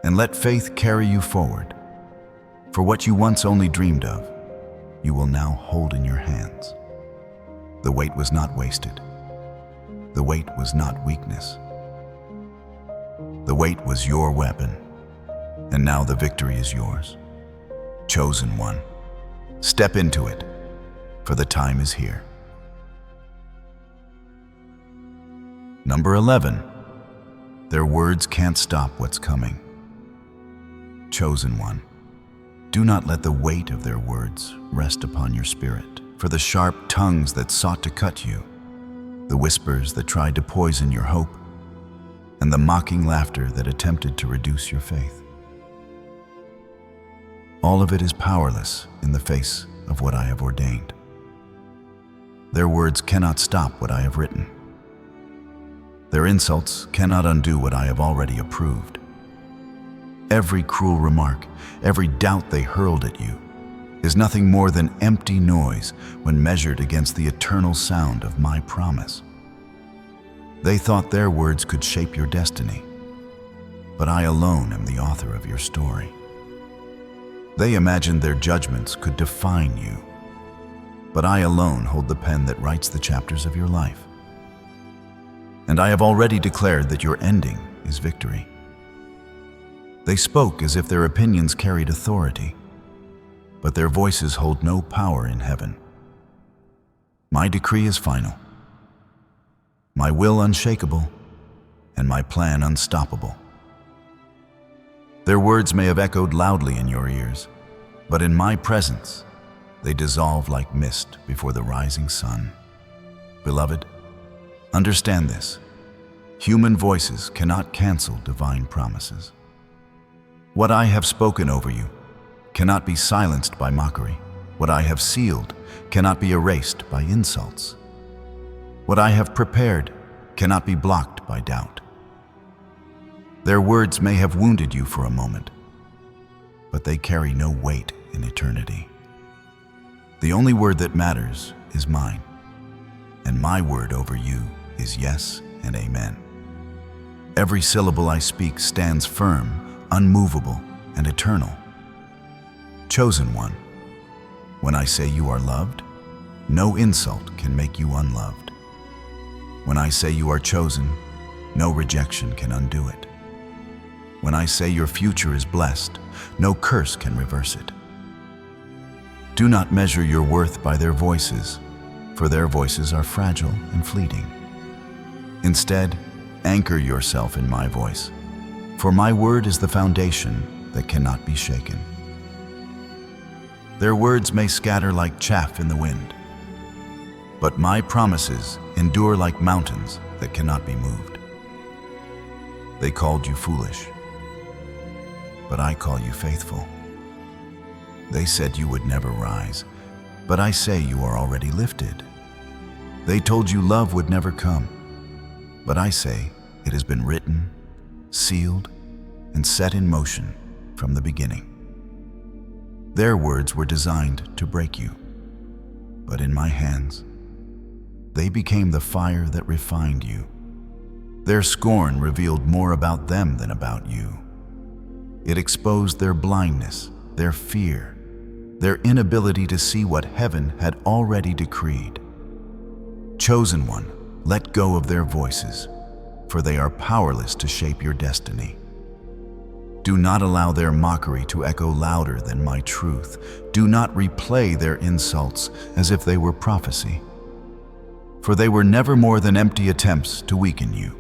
And let faith carry you forward, for what you once only dreamed of, you will now hold in your hands. The wait was not wasted. The wait was not weakness. The wait was your weapon, and now the victory is yours. Chosen one, step into it, for the time is here. Number 11, their words can't stop what's coming. Chosen one, do not let the weight of their words rest upon your spirit, for the sharp tongues that sought to cut you, the whispers that tried to poison your hope, and the mocking laughter that attempted to reduce your faith. All of it is powerless in the face of what I have ordained. Their words cannot stop what I have written. Their insults cannot undo what I have already approved. Every cruel remark, every doubt they hurled at you, is nothing more than empty noise when measured against the eternal sound of my promise. They thought their words could shape your destiny, but I alone am the author of your story. They imagined their judgments could define you, but I alone hold the pen that writes the chapters of your life. And I have already declared that your ending is victory. They spoke as if their opinions carried authority, but their voices hold no power in heaven. My decree is final, my will unshakable, and my plan unstoppable. Their words may have echoed loudly in your ears, but in my presence, they dissolve like mist before the rising sun. Beloved, understand this. Human voices cannot cancel divine promises. What I have spoken over you cannot be silenced by mockery. What I have sealed cannot be erased by insults. What I have prepared cannot be blocked by doubt. Their words may have wounded you for a moment, but they carry no weight in eternity. The only word that matters is mine, and my word over you is yes and amen. Every syllable I speak stands firm, unmovable, and eternal. Chosen one, when I say you are loved, no insult can make you unloved. When I say you are chosen, no rejection can undo it. When I say your future is blessed, no curse can reverse it. Do not measure your worth by their voices, for their voices are fragile and fleeting. Instead, anchor yourself in my voice, for my word is the foundation that cannot be shaken. Their words may scatter like chaff in the wind, but my promises endure like mountains that cannot be moved. They called you foolish, but I call you faithful. They said you would never rise, but I say you are already lifted. They told you love would never come, but I say it has been written, sealed, and set in motion from the beginning. Their words were designed to break you, but in my hands, they became the fire that refined you. Their scorn revealed more about them than about you. It exposed their blindness, their fear, their inability to see what heaven had already decreed. Chosen one, let go of their voices, for they are powerless to shape your destiny. Do not allow their mockery to echo louder than my truth. Do not replay their insults as if they were prophecy, for they were never more than empty attempts to weaken you.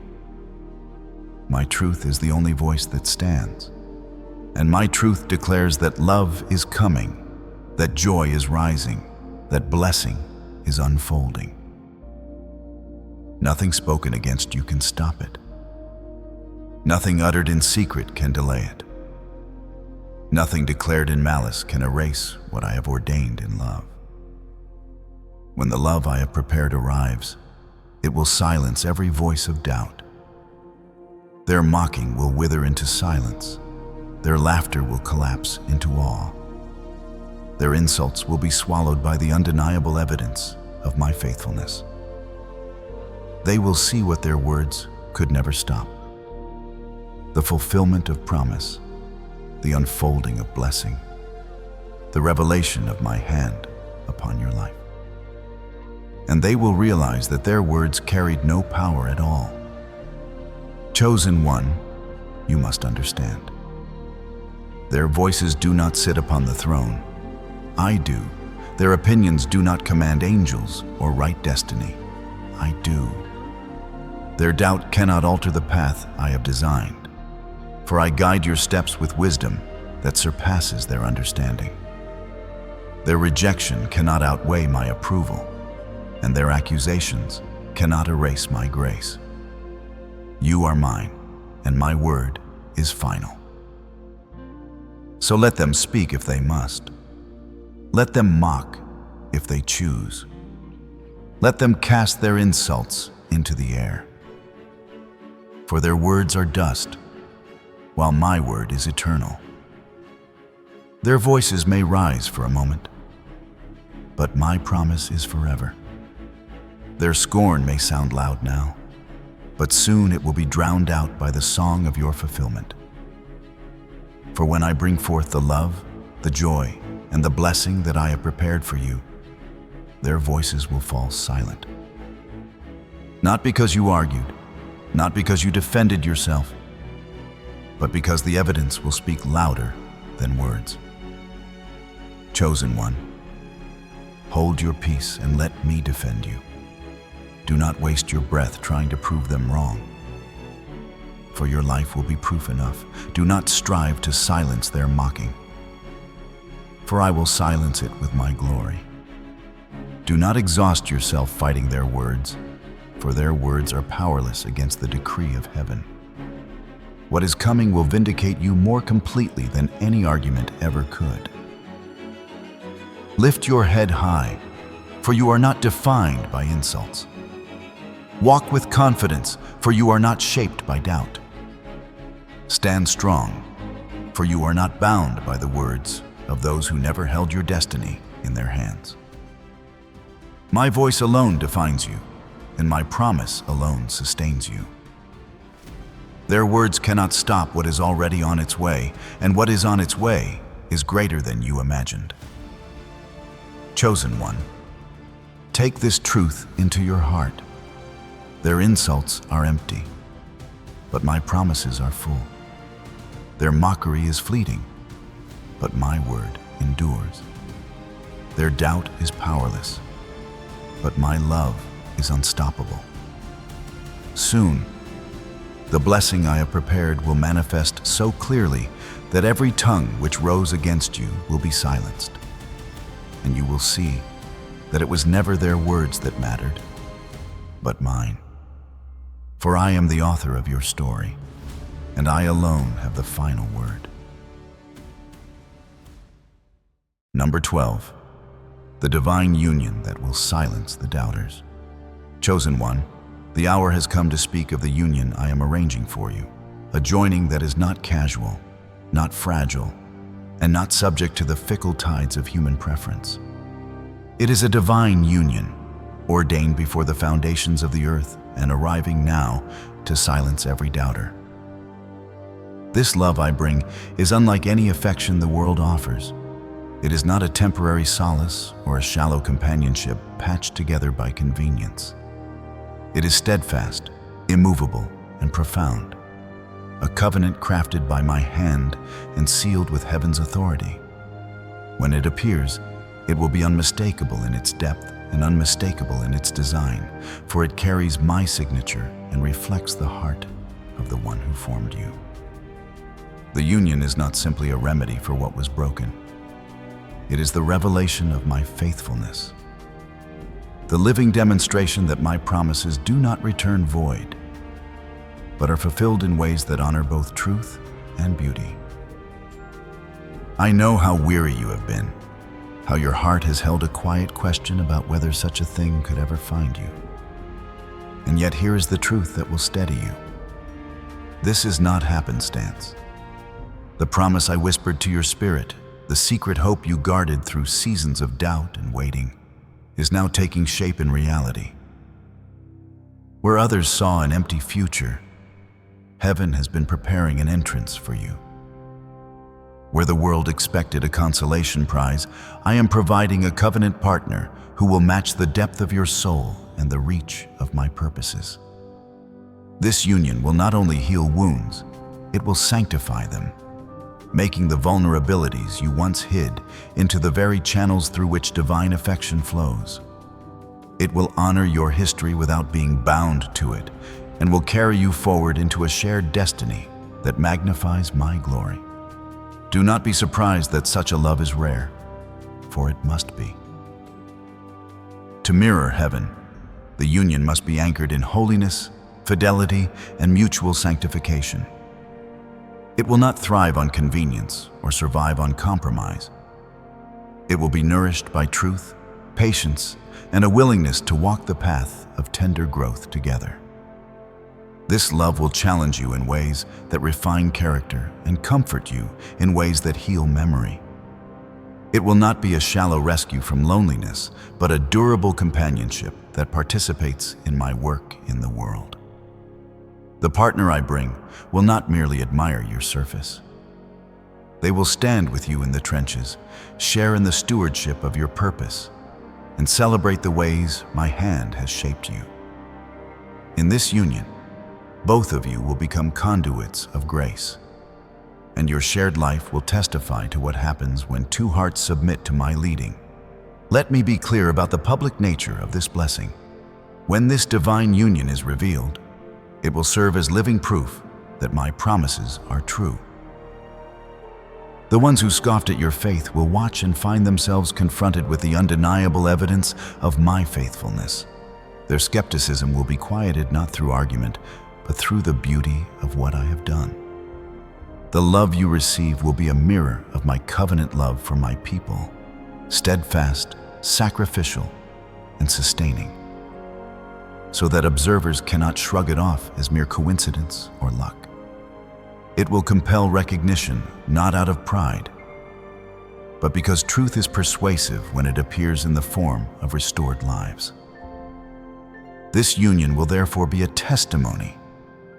My truth is the only voice that stands, and my truth declares that love is coming, that joy is rising, that blessing is unfolding. Nothing spoken against you can stop it. Nothing uttered in secret can delay it. Nothing declared in malice can erase what I have ordained in love. When the love I have prepared arrives, it will silence every voice of doubt. Their mocking will wither into silence. Their laughter will collapse into awe. Their insults will be swallowed by the undeniable evidence of my faithfulness. They will see what their words could never stop: the fulfillment of promise, the unfolding of blessing, the revelation of my hand upon your life. And they will realize that their words carried no power at all. Chosen one, you must understand. Their voices do not sit upon the throne. I do. Their opinions do not command angels or write destiny. I do. Their doubt cannot alter the path I have designed, for I guide your steps with wisdom that surpasses their understanding. Their rejection cannot outweigh my approval, and their accusations cannot erase my grace. You are mine, and my word is final. So let them speak if they must. Let them mock if they choose. Let them cast their insults into the air. For their words are dust, while my word is eternal. Their voices may rise for a moment, but my promise is forever. Their scorn may sound loud now, but soon it will be drowned out by the song of your fulfillment. For when I bring forth the love, the joy, and the blessing that I have prepared for you, their voices will fall silent. Not because you argued, not because you defended yourself, but because the evidence will speak louder than words. Chosen one, hold your peace and let me defend you. Do not waste your breath trying to prove them wrong, for your life will be proof enough. Do not strive to silence their mocking, for I will silence it with my glory. Do not exhaust yourself fighting their words, for their words are powerless against the decree of heaven. What is coming will vindicate you more completely than any argument ever could. Lift your head high, for you are not defined by insults. Walk with confidence, for you are not shaped by doubt. Stand strong, for you are not bound by the words of those who never held your destiny in their hands. My voice alone defines you, and my promise alone sustains you. Their words cannot stop what is already on its way, and what is on its way is greater than you imagined. Chosen one, take this truth into your heart. Their insults are empty, but my promises are full. Their mockery is fleeting, but my word endures. Their doubt is powerless, but my love is unstoppable. Soon, the blessing I have prepared will manifest so clearly that every tongue which rose against you will be silenced, and you will see that it was never their words that mattered, but mine. For I am the author of your story, and I alone have the final word. Number 12, the divine union that will silence the doubters. Chosen one, the hour has come to speak of the union I am arranging for you, a joining that is not casual, not fragile, and not subject to the fickle tides of human preference. It is a divine union, ordained before the foundations of the earth and arriving now to silence every doubter. This love I bring is unlike any affection the world offers. It is not a temporary solace or a shallow companionship patched together by convenience. It is steadfast, immovable, and profound, a covenant crafted by my hand and sealed with heaven's authority. When it appears, it will be unmistakable in its depth and unmistakable in its design, for it carries my signature and reflects the heart of the one who formed you. The union is not simply a remedy for what was broken. It is the revelation of my faithfulness, the living demonstration that my promises do not return void, but are fulfilled in ways that honor both truth and beauty. I know how weary you have been, how your heart has held a quiet question about whether such a thing could ever find you. And yet here is the truth that will steady you. This is not happenstance. The promise I whispered to your spirit, the secret hope you guarded through seasons of doubt and waiting, is now taking shape in reality. Where others saw an empty future, heaven has been preparing an entrance for you. Where the world expected a consolation prize, I am providing a covenant partner who will match the depth of your soul and the reach of my purposes. This union will not only heal wounds, it will sanctify them, making the vulnerabilities you once hid into the very channels through which divine affection flows. It will honor your history without being bound to it, and will carry you forward into a shared destiny that magnifies my glory. Do not be surprised that such a love is rare, for it must be. To mirror heaven, the union must be anchored in holiness, fidelity, and mutual sanctification. It will not thrive on convenience or survive on compromise. It will be nourished by truth, patience, and a willingness to walk the path of tender growth together. This love will challenge you in ways that refine character and comfort you in ways that heal memory. It will not be a shallow rescue from loneliness, but a durable companionship that participates in my work in the world. The partner I bring will not merely admire your surface. They will stand with you in the trenches, share in the stewardship of your purpose, and celebrate the ways my hand has shaped you. In this union, both of you will become conduits of grace, and your shared life will testify to what happens when two hearts submit to my leading. Let me be clear about the public nature of this blessing. When this divine union is revealed, it will serve as living proof that my promises are true. The ones who scoffed at your faith will watch and find themselves confronted with the undeniable evidence of my faithfulness. Their skepticism will be quieted not through argument, but through the beauty of what I have done. The love you receive will be a mirror of my covenant love for my people, steadfast, sacrificial, and sustaining, so that observers cannot shrug it off as mere coincidence or luck. It will compel recognition, not out of pride, but because truth is persuasive when it appears in the form of restored lives. This union will therefore be a testimony,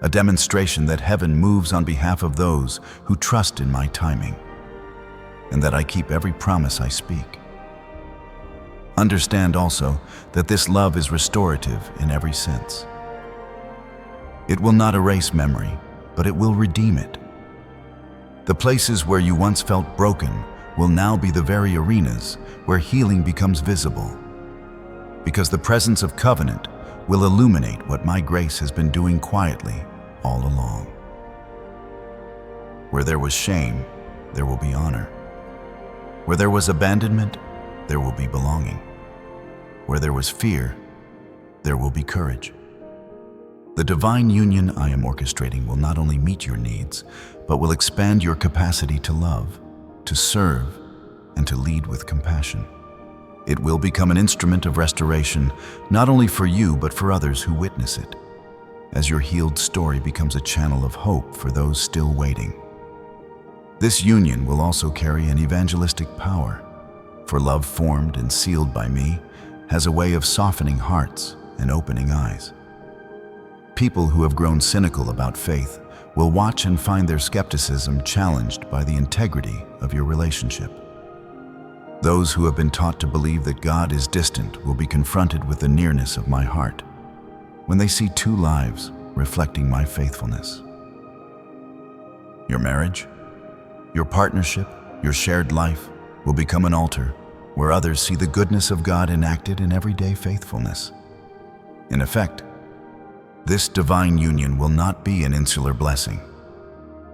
a demonstration that heaven moves on behalf of those who trust in my timing, and that I keep every promise I speak. Understand also that this love is restorative in every sense. It will not erase memory, but it will redeem it. The places where you once felt broken will now be the very arenas where healing becomes visible, because the presence of covenant will illuminate what my grace has been doing quietly all along. Where there was shame, there will be honor. Where there was abandonment, there will be belonging. Where there was fear, there will be courage. The divine union I am orchestrating will not only meet your needs, but will expand your capacity to love, to serve, and to lead with compassion. It will become an instrument of restoration, not only for you, but for others who witness it, as your healed story becomes a channel of hope for those still waiting. This union will also carry an evangelistic power, for love formed and sealed by me has a way of softening hearts and opening eyes. People who have grown cynical about faith will watch and find their skepticism challenged by the integrity of your relationship. Those who have been taught to believe that God is distant will be confronted with the nearness of my heart when they see two lives reflecting my faithfulness. Your marriage, your partnership, your shared life will become an altar where others see the goodness of God enacted in everyday faithfulness. In effect, this divine union will not be an insular blessing.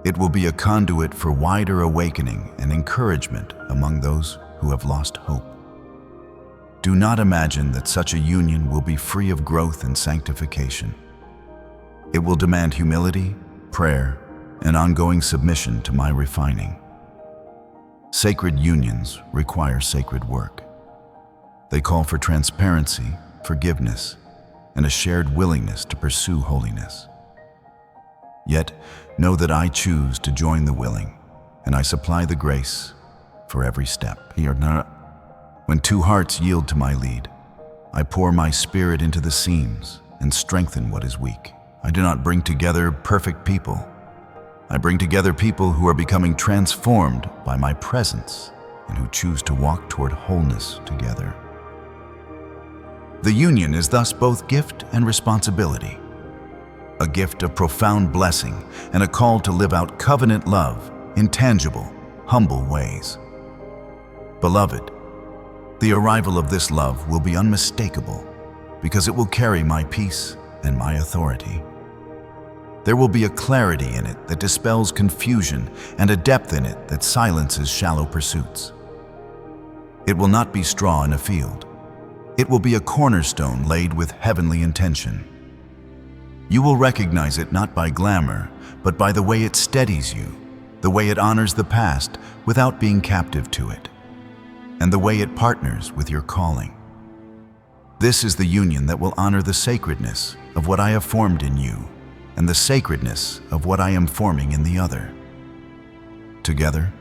It will be a conduit for wider awakening and encouragement among those who have lost hope. Do not imagine that such a union will be free of growth and sanctification. It will demand humility, prayer, and ongoing submission to my refining. Sacred unions require sacred work. They call for transparency, forgiveness, and a shared willingness to pursue holiness. Yet, know that I choose to join the willing, and I supply the grace for every step. When two hearts yield to my lead, I pour my spirit into the seams and strengthen what is weak. I do not bring together perfect people. I bring together people who are becoming transformed by my presence and who choose to walk toward wholeness together. The union is thus both gift and responsibility, a gift of profound blessing and a call to live out covenant love in tangible, humble ways. Beloved, the arrival of this love will be unmistakable because it will carry my peace and my authority. There will be a clarity in it that dispels confusion and a depth in it that silences shallow pursuits. It will not be straw in a field. It will be a cornerstone laid with heavenly intention. You will recognize it not by glamour, but by the way it steadies you, the way it honors the past without being captive to it, and the way it partners with your calling. This is the union that will honor the sacredness of what I have formed in you and the sacredness of what I am forming in the other. Together,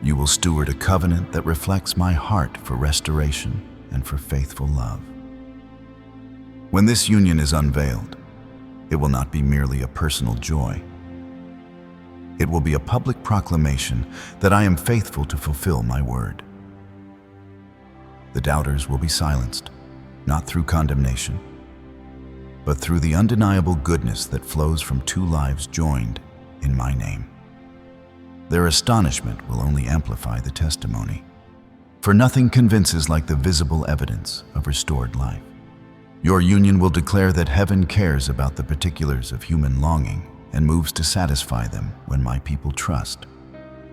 you will steward a covenant that reflects my heart for restoration and for faithful love. When this union is unveiled, it will not be merely a personal joy. It will be a public proclamation that I am faithful to fulfill my word. The doubters will be silenced, not through condemnation, but through the undeniable goodness that flows from two lives joined in my name. Their astonishment will only amplify the testimony, for nothing convinces like the visible evidence of restored life. Your union will declare that heaven cares about the particulars of human longing and moves to satisfy them when my people trust.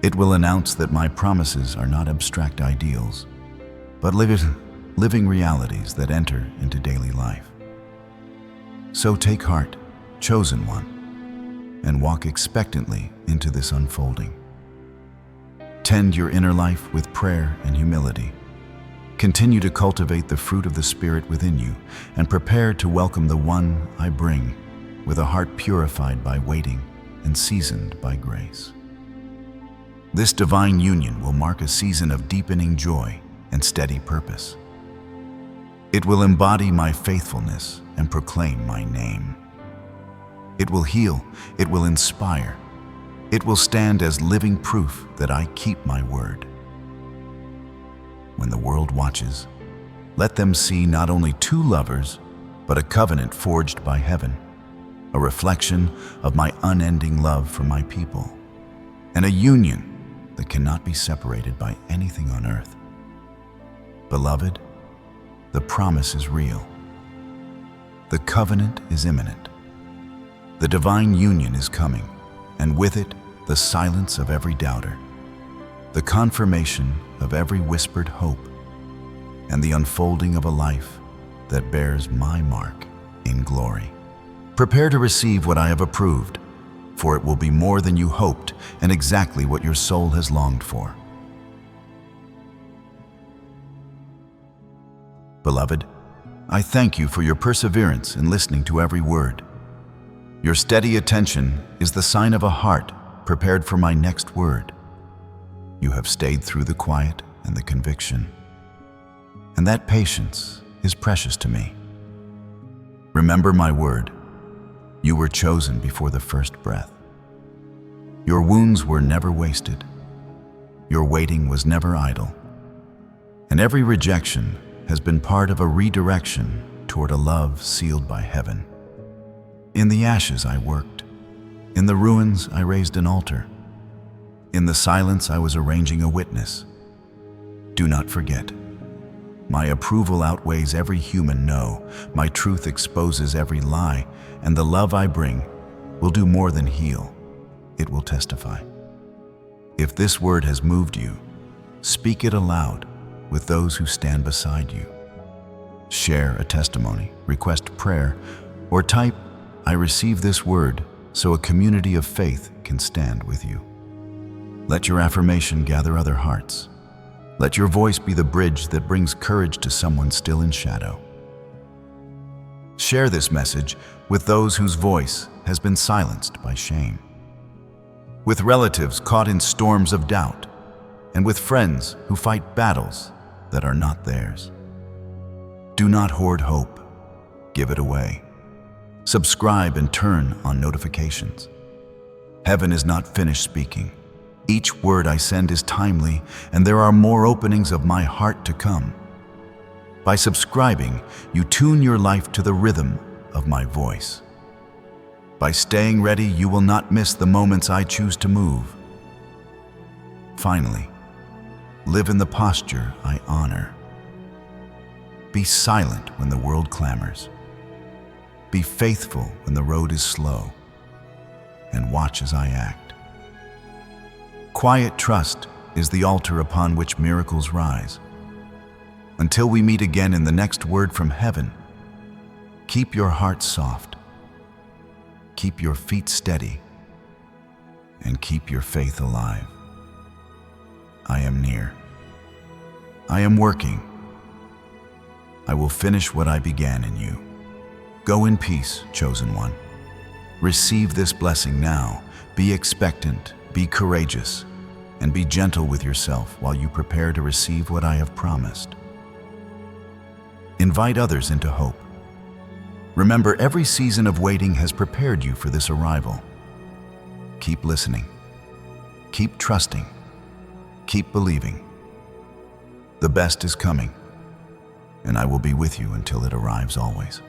It will announce that my promises are not abstract ideals, but living realities that enter into daily life. So take heart, chosen one, and walk expectantly into this unfolding. Tend your inner life with prayer and humility. Continue to cultivate the fruit of the Spirit within you and prepare to welcome the one I bring with a heart purified by waiting and seasoned by grace. This divine union will mark a season of deepening joy and steady purpose. It will embody my faithfulness and proclaim my name. It will heal, it will inspire, it will stand as living proof that I keep my word. When the world watches, let them see not only two lovers, but a covenant forged by heaven, a reflection of my unending love for my people, and a union that cannot be separated by anything on earth. Beloved, the promise is real. The covenant is imminent. The divine union is coming, and with it, the silence of every doubter, the confirmation of every whispered hope, and the unfolding of a life that bears my mark in glory. Prepare to receive what I have approved, for it will be more than you hoped and exactly what your soul has longed for. Beloved, I thank you for your perseverance in listening to every word. Your steady attention is the sign of a heart prepared for my next word. You have stayed through the quiet and the conviction, and that patience is precious to me. Remember my word. You were chosen before the first breath. Your wounds were never wasted. Your waiting was never idle. And every rejection has been part of a redirection toward a love sealed by heaven. In the ashes I worked. In the ruins, I raised an altar. In the silence, I was arranging a witness. Do not forget. My approval outweighs every human no. My truth exposes every lie, and the love I bring will do more than heal. It will testify. If this word has moved you, speak it aloud with those who stand beside you. Share a testimony, request prayer, or type, "I receive this word," so a community of faith can stand with you. Let your affirmation gather other hearts. Let your voice be the bridge that brings courage to someone still in shadow. Share this message with those whose voice has been silenced by shame, with relatives caught in storms of doubt, and with friends who fight battles that are not theirs. Do not hoard hope. Give it away. Subscribe and turn on notifications. Heaven is not finished speaking. Each word I send is timely, and there are more openings of my heart to come. By subscribing, you tune your life to the rhythm of my voice. By staying ready, you will not miss the moments I choose to move. Finally, live in the posture I honor. Be silent when the world clamors. Be faithful when the road is slow, and watch as I act. Quiet trust is the altar upon which miracles rise. Until we meet again in the next word from heaven, keep your heart soft, keep your feet steady, and keep your faith alive. I am near. I am working. I will finish what I began in you. Go in peace, chosen one. Receive this blessing now. Be expectant, be courageous, and be gentle with yourself while you prepare to receive what I have promised. Invite others into hope. Remember, every season of waiting has prepared you for this arrival. Keep listening. Keep trusting. Keep believing. The best is coming, and I will be with you until it arrives always.